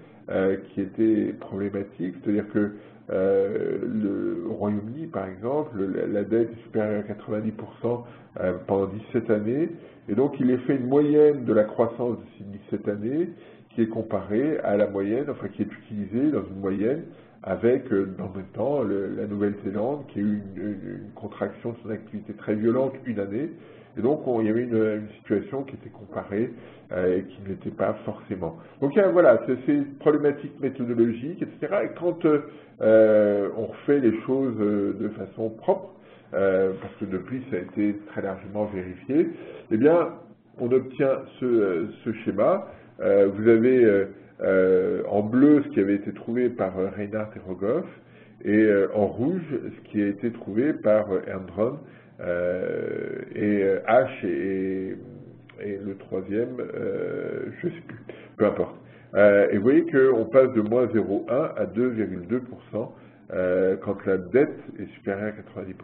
qui était problématique, c'est-à-dire que le Royaume-Uni, par exemple, la dette est supérieure à 90% pendant 17 années, et donc il est fait une moyenne de la croissance de ces 17 années qui est comparée à la moyenne, enfin qui est utilisée dans une moyenne avec, dans le même temps, la Nouvelle-Zélande qui a eu une contraction de son activité très violente une année, et donc il y avait une situation qui était comparée et qui ne l'était pas forcément. Donc voilà, c'est une problématique méthodologique, etc. Et quand on refait les choses de façon propre, parce que depuis ça a été très largement vérifié, eh bien on obtient ce schéma. Vous avez en bleu ce qui avait été trouvé par Reinhardt et Rogoff, et en rouge ce qui a été trouvé par Ernst Drone, et H et le troisième, je ne sais plus, peu importe. Et vous voyez qu'on passe de moins 0,1 à 2,2% quand la dette est supérieure à 90%.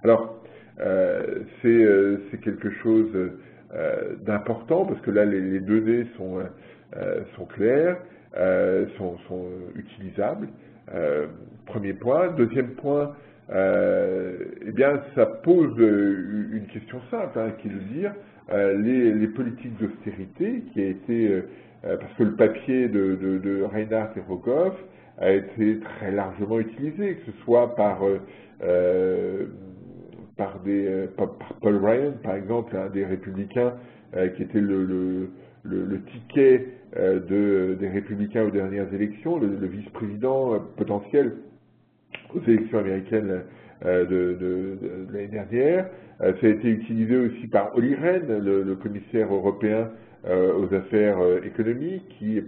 Alors, c'est quelque chose d'important parce que là, les données sont claires, sont utilisables. Premier point. Deuxième point, eh bien, ça pose une question simple, hein, qui est de dire les politiques d'austérité qui a été, parce que le papier de Reinhart et Rogoff a été très largement utilisé, que ce soit par Paul Ryan, par exemple, un des républicains, qui était le ticket des républicains aux dernières élections, le vice-président potentiel aux élections américaines de l'année dernière. Ça a été utilisé aussi par Olli Rehn, le commissaire européen aux affaires économiques, qui a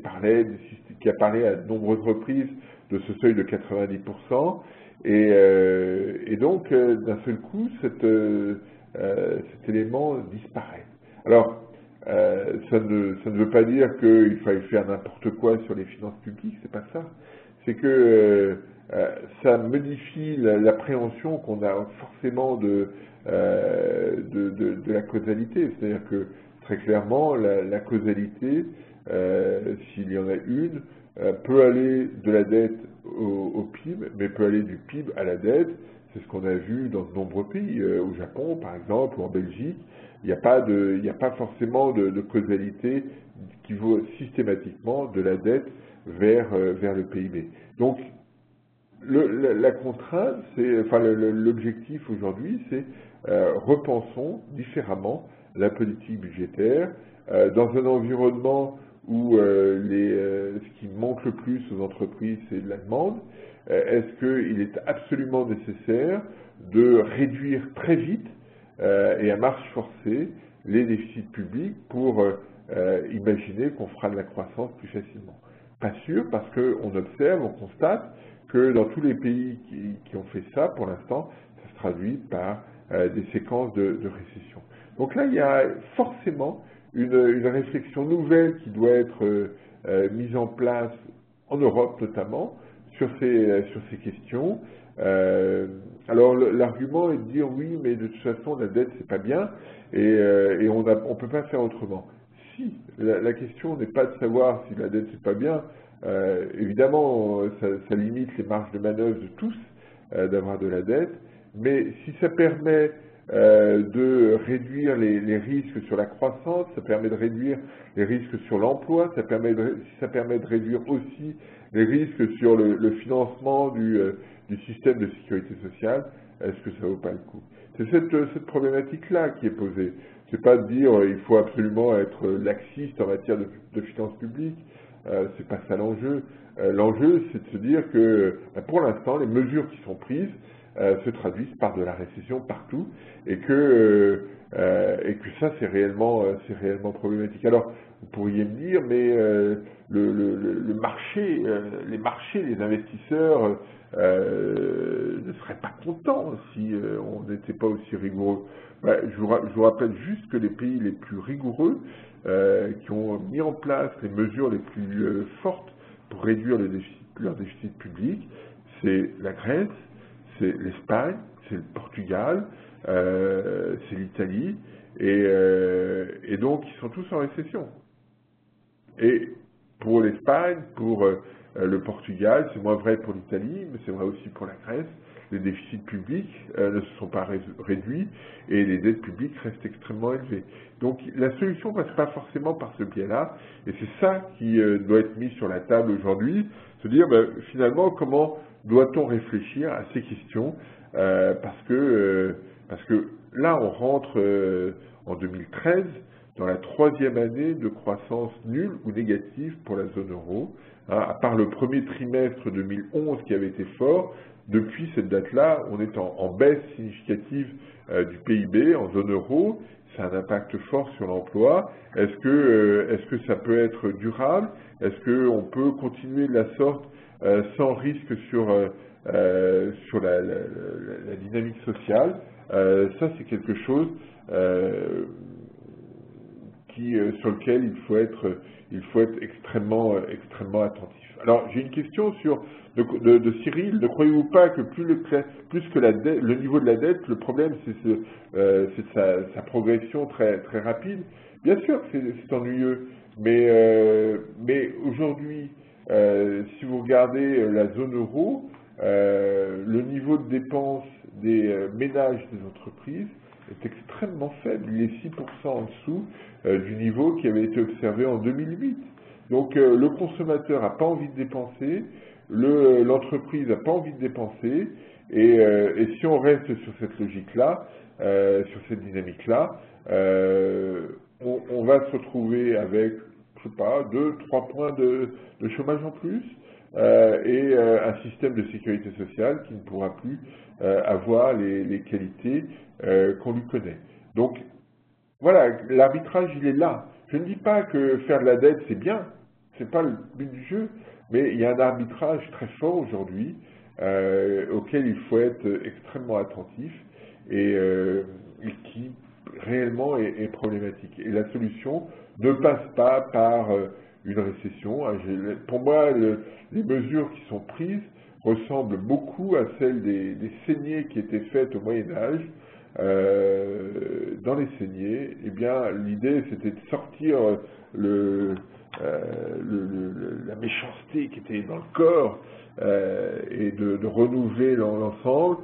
parlé à de nombreuses reprises de ce seuil de 90%. Et donc, d'un seul coup, cet élément disparaît. Alors, ça ne veut pas dire qu'il faille faire n'importe quoi sur les finances publiques, c'est pas ça. C'est que ça modifie l'appréhension qu'on a forcément de la causalité. C'est-à-dire que, très clairement, la causalité, s'il y en a une, peut aller de la dette au PIB, mais peut aller du PIB à la dette. C'est ce qu'on a vu dans de nombreux pays, au Japon par exemple, ou en Belgique. Il n'y a pas forcément de causalité qui vaut systématiquement de la dette vers le PIB. Donc, la contrainte, l'objectif aujourd'hui, c'est repensons différemment la politique budgétaire dans un environnement où ce qui manque le plus aux entreprises, c'est de la demande. Est-ce qu'il est absolument nécessaire de réduire très vite et à marche forcée les déficits publics pour imaginer qu'on fera de la croissance plus facilement? Pas sûr, parce qu'on observe, on constate que dans tous les pays qui ont fait ça, pour l'instant, ça se traduit par des séquences de récession. Donc là, il y a forcément une réflexion nouvelle qui doit être mise en place en Europe notamment sur ces questions. Alors l'argument est de dire oui, mais de toute façon la dette c'est pas bien et on peut pas faire autrement. Si la question n'est pas de savoir si la dette c'est pas bien, évidemment ça limite les marges de manœuvre de tous d'avoir de la dette, mais si ça permet de réduire les risques sur la croissance, ça permet de réduire les risques sur l'emploi, ça permet de réduire aussi les risques sur le financement du système de sécurité sociale, est-ce que ça vaut pas le coup? C'est cette problématique-là qui est posée. C'est pas de dire il faut absolument être laxiste en matière de finances publiques, c'est pas ça l'enjeu. L'enjeu, c'est de se dire que pour l'instant, les mesures qui sont prises se traduisent par de la récession partout et que ça c'est réellement problématique. Alors vous pourriez me dire mais le marché, les investisseurs ne seraient pas contents si on n'était pas aussi rigoureux. Je vous rappelle juste que les pays les plus rigoureux qui ont mis en place les mesures les plus fortes pour réduire leur déficit public, c'est la Grèce, c'est l'Espagne, c'est le Portugal, c'est l'Italie, et donc ils sont tous en récession. Et pour l'Espagne, pour le Portugal, c'est moins vrai pour l'Italie, mais c'est vrai aussi pour la Grèce, les déficits publics ne se sont pas réduits et les dettes publiques restent extrêmement élevées. Donc la solution passe pas forcément par ce biais-là, et c'est ça qui doit être mis sur la table aujourd'hui, se dire finalement comment doit-on réfléchir à ces questions, parce que là on rentre en 2013 dans la troisième année de croissance nulle ou négative pour la zone euro, hein, à part le premier trimestre 2011 qui avait été fort. Depuis cette date-là, on est en baisse significative du PIB en zone euro. Ça a un impact fort sur l'emploi. Est-ce que ça peut être durable? Est-ce qu'on peut continuer de la sorte sans risque sur la dynamique sociale? Ça, c'est quelque chose sur lequel il faut être extrêmement attentif. Alors, j'ai une question de Cyril. Ne croyez-vous pas que plus que le niveau de la dette, le problème c'est sa progression très, très rapide? Bien sûr que c'est ennuyeux, mais aujourd'hui, si vous regardez la zone euro, le niveau de dépenses des ménages des entreprises est extrêmement faible. Il est 6% en dessous du niveau qui avait été observé en 2008. Donc le consommateur n'a pas envie de dépenser, l'entreprise n'a pas envie de dépenser, et si on reste sur cette logique-là, sur cette dynamique-là, on va se retrouver avec, je sais pas, 2-3 points de chômage en plus, et un système de sécurité sociale qui ne pourra plus avoir les qualités qu'on lui connaît. Donc voilà, l'arbitrage il est là. Je ne dis pas que faire de la dette c'est bien, c'est pas le but du jeu, mais il y a un arbitrage très fort aujourd'hui auquel il faut être extrêmement attentif et qui réellement est problématique. Et la solution ne passe pas par une récession. Pour moi, les mesures qui sont prises ressemblent beaucoup à celles des saignées qui étaient faites au Moyen-Âge. Dans les saignées, eh bien, l'idée c'était de sortir la méchanceté qui était dans le corps et de renouveler l'ensemble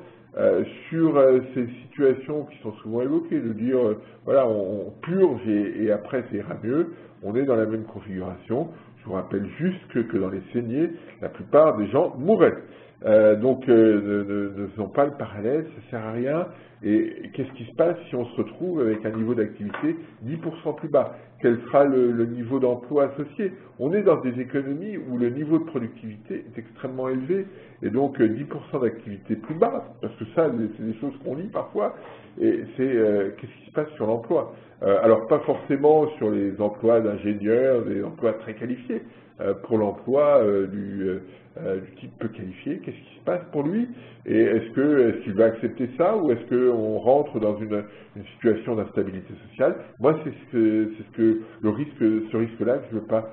sur ces situations qui sont souvent évoquées, de dire voilà, on purge et après ça ira mieux. On est dans la même configuration. Je vous rappelle juste que dans les saignées, la plupart des gens mouraient. Donc ne faisons pas le parallèle, ça sert à rien. Et qu'est-ce qui se passe si on se retrouve avec un niveau d'activité 10% plus bas? Quel sera le niveau d'emploi associé? On est dans des économies où le niveau de productivité est extrêmement élevé, et donc 10% d'activité plus bas, parce que ça, c'est des choses qu'on lit parfois, et c'est qu'est-ce qui se passe sur l'emploi? Alors pas forcément sur les emplois d'ingénieurs, des emplois très qualifiés, pour l'emploi du type peu qualifié, qu'est-ce qui se passe pour lui? Et est-ce qu'il va accepter ça, ou est-ce qu'on rentre dans une situation d'instabilité sociale? Moi, c'est ce que ce risque-là que je ne veux pas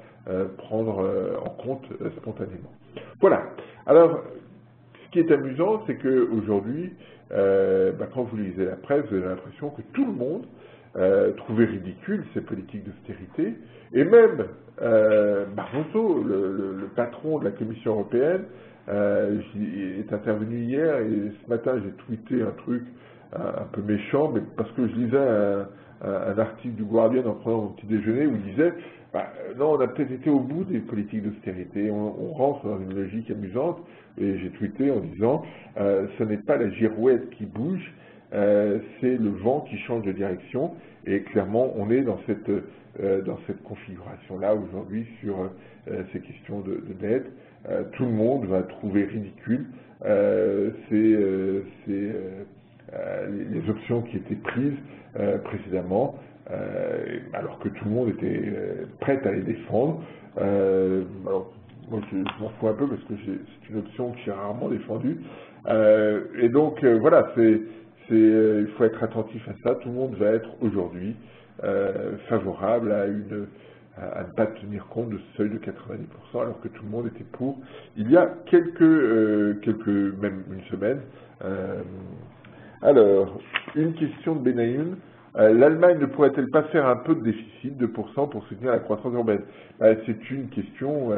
prendre en compte spontanément. Voilà. Alors, ce qui est amusant, c'est qu'aujourd'hui, quand vous lisez la presse, vous avez l'impression que tout le monde trouvait ridicule ces politiques d'austérité, et même Barroso, le patron de la Commission européenne, est intervenu hier, et ce matin j'ai tweeté un truc un peu méchant, mais parce que je lisais un article du Guardian en prenant mon petit déjeuner où il disait non, on a peut-être été au bout des politiques d'austérité, on rentre dans une logique amusante, et j'ai tweeté en disant ce n'est pas la girouette qui bouge, c'est le vent qui change de direction, et clairement on est dans cette configuration-là aujourd'hui sur ces questions de dette. Tout le monde va trouver ridicule les options qui étaient prises précédemment, alors que tout le monde était prêt à les défendre. Alors, moi je m'en fous un peu parce que c'est une option que j'ai rarement défendue. Et donc voilà, il faut être attentif à ça. Tout le monde va être aujourd'hui favorable à ne pas tenir compte de ce seuil de 90%, alors que tout le monde était pour. Il y a même une semaine. Alors, une question de Benayoun. L'Allemagne ne pourrait-elle pas faire un peu de déficit, 2%, pour soutenir la croissance urbaine? C'est une question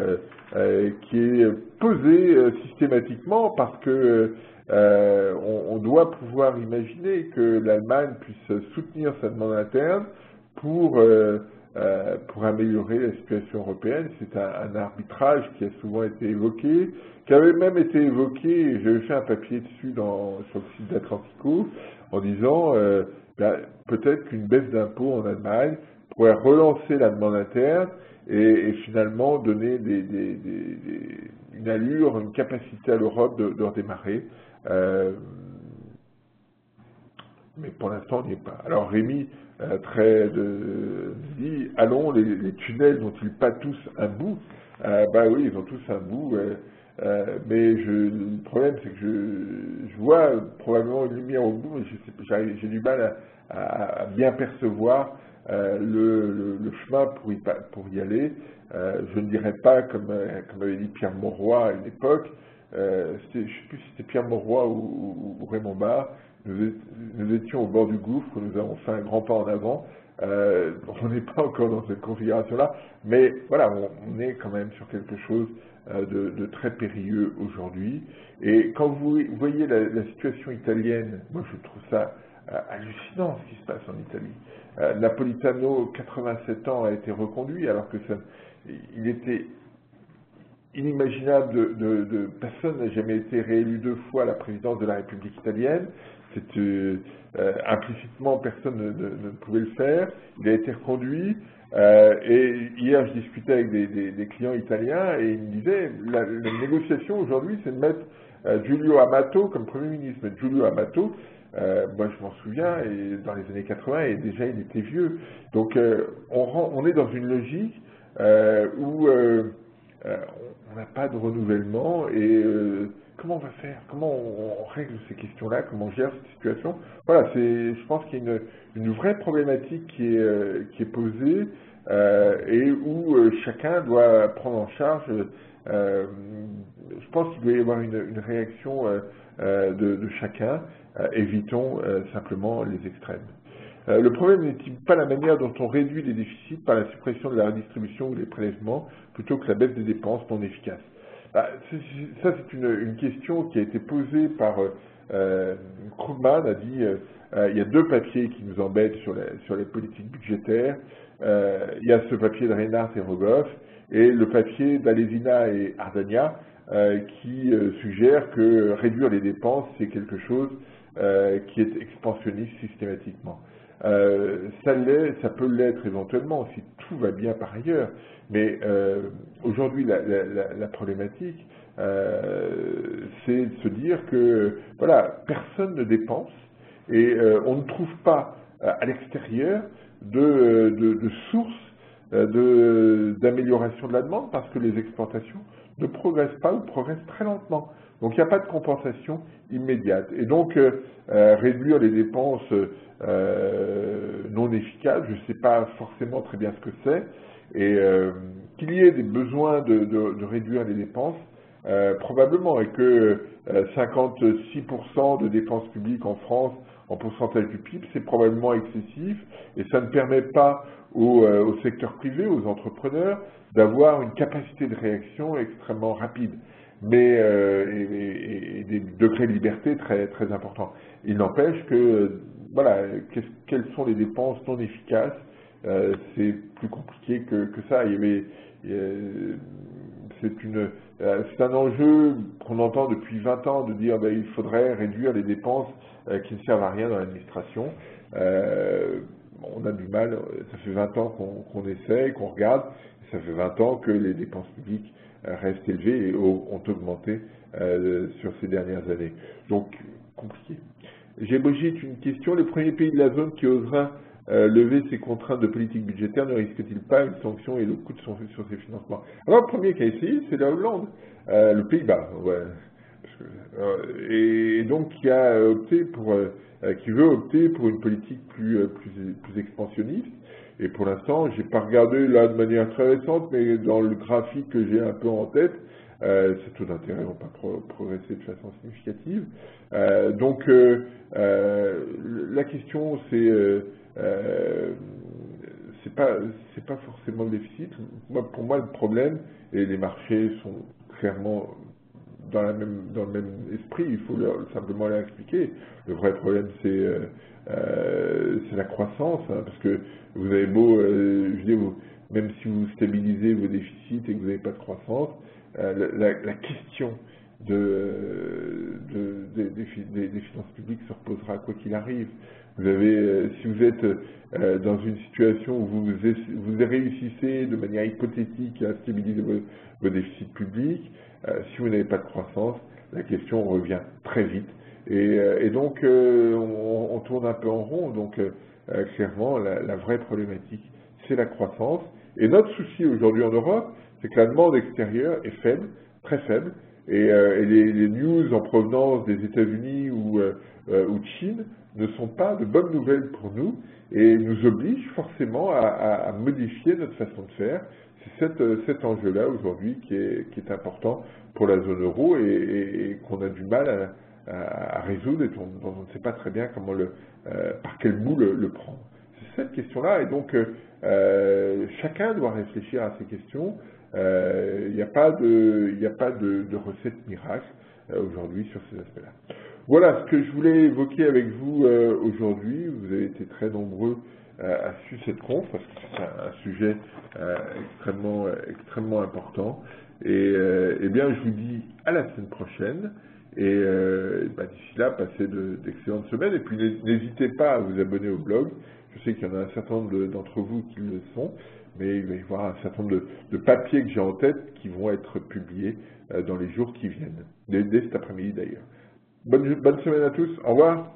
qui est posée systématiquement parce que on doit pouvoir imaginer que l'Allemagne puisse soutenir sa demande interne pour améliorer la situation européenne. C'est un arbitrage qui a souvent été évoqué, qui avait même été évoqué, j'avais fait un papier dessus sur le site d'Atlantico, en disant peut-être qu'une baisse d'impôts en Allemagne pourrait relancer la demande interne et finalement donner une allure, une capacité à l'Europe de redémarrer. Mais pour l'instant, on n'y est pas. Alors Rémi dit, allons, les tunnels n'ont-ils pas tous un bout? Oui, ils ont tous un bout, mais le problème c'est que je vois probablement une lumière au bout, mais j'ai du mal à bien percevoir le chemin pour y aller. Je ne dirais pas, comme avait dit Pierre Mauroy à une époque, je ne sais plus si c'était Pierre Mauroy ou Raymond Barre, nous étions au bord du gouffre, nous avons fait un grand pas en avant. On n'est pas encore dans cette configuration-là, mais voilà, on est quand même sur quelque chose de très périlleux aujourd'hui. Et quand vous voyez la situation italienne, moi je trouve ça hallucinant ce qui se passe en Italie. Napolitano, 87 ans, a été reconduit alors que il était inimaginable personne n'a jamais été réélu 2 fois à la présidence de la République italienne. Implicitement, personne ne pouvait le faire. Il a été reconduit. Et hier, je discutais avec des clients italiens et ils me disaient la négociation aujourd'hui, c'est de mettre Giulio Amato comme Premier ministre. Mais Giulio Amato, moi je m'en souviens, et dans les années 80, et déjà il était vieux. Donc on est dans une logique où on n'a pas de renouvellement et comment on va faire? Comment on règle ces questions-là? Comment on gère cette situation? Voilà, je pense qu'il y a une vraie problématique qui est posée et où chacun doit prendre en charge. Je pense qu'il doit y avoir une réaction de chacun. Évitons simplement les extrêmes. Le problème n'est-il pas la manière dont on réduit les déficits par la suppression de la redistribution ou des prélèvements plutôt que la baisse des dépenses non efficaces? Ça, c'est une question qui a été posée par Krugman, a dit il y a 2 papiers qui nous embêtent sur les politiques budgétaires. Il y a ce papier de Reinhardt et Rogoff et le papier d'Alesina et Ardagna qui suggère que réduire les dépenses, c'est quelque chose qui est expansionniste systématiquement. Ça peut l'être éventuellement si tout va bien par ailleurs, mais aujourd'hui la problématique c'est de se dire que voilà, personne ne dépense et on ne trouve pas à l'extérieur de sources d'amélioration de la demande parce que les exportations ne progressent pas ou progressent très lentement. Donc il n'y a pas de compensation immédiate. Et donc réduire les dépenses non efficaces, je ne sais pas forcément très bien ce que c'est, et qu'il y ait des besoins de réduire les dépenses, probablement, et que 56% de dépenses publiques en France en pourcentage du PIB, c'est probablement excessif, et ça ne permet pas au secteur privé, aux entrepreneurs, d'avoir une capacité de réaction extrêmement rapide, mais et des degrés de liberté très, très importants. Il n'empêche que, voilà, quelles sont les dépenses non efficaces, c'est plus compliqué que ça. C'est un enjeu qu'on entend depuis 20 ans de dire il faudrait réduire les dépenses qui ne servent à rien dans l'administration. On a du mal, ça fait 20 ans qu'on essaie, qu'on regarde, et ça fait 20 ans que les dépenses publiques restent élevées et ont augmenté sur ces dernières années. Donc, compliqué. J'ai une question. Le premier pays de la zone qui osera lever ses contraintes de politique budgétaire ne risque-t-il pas une sanction et le coût sur ses financements? Alors, le premier qui a essayé, c'est la Hollande, le Pays-Bas, ouais. Et donc qui a opté qui veut opter pour une politique plus expansionniste. Et pour l'instant, j'ai pas regardé là de manière très récente, mais dans le graphique que j'ai un peu en tête, ces taux d'intérêt n'ont pas progressé de façon significative. Donc la question c'est pas forcément le déficit. Pour moi, le problème, et les marchés sont clairement dans le même esprit, il faut simplement leur expliquer. Le vrai problème, c'est la croissance, hein, parce que vous avez beau, même si vous stabilisez vos déficits et que vous n'avez pas de croissance, la question des finances publiques se reposera quoi qu'il arrive. Vous avez, si vous êtes dans une situation où vous réussissez de manière hypothétique à stabiliser vos déficits publics, si vous n'avez pas de croissance, la question revient très vite. Et donc, on tourne un peu en rond. Donc, clairement, la vraie problématique, c'est la croissance. Et notre souci aujourd'hui en Europe, c'est que la demande extérieure est faible, très faible, et les news en provenance des États-Unis ou de Chine ne sont pas de bonnes nouvelles pour nous et nous obligent forcément à modifier notre façon de faire. C'est cet enjeu-là aujourd'hui qui est important pour la zone euro et qu'on a du mal à résoudre et dont on ne sait pas très bien comment par quel bout le prendre. C'est cette question-là et donc chacun doit réfléchir à ces questions. Il n'y a pas de recette miracle aujourd'hui sur ces aspects-là. Voilà ce que je voulais évoquer avec vous aujourd'hui. Vous avez été très nombreux à suivre cette conf parce que c'est un sujet extrêmement important. Et eh bien, je vous dis à la semaine prochaine. Et d'ici là, passez d'excellentes semaines. Et puis, n'hésitez pas à vous abonner au blog. Je sais qu'il y en a un certain nombre d'entre vous qui le sont, mais il va y avoir un certain nombre de papiers que j'ai en tête qui vont être publiés dans les jours qui viennent, dès cet après-midi d'ailleurs. Bonne semaine à tous. Au revoir.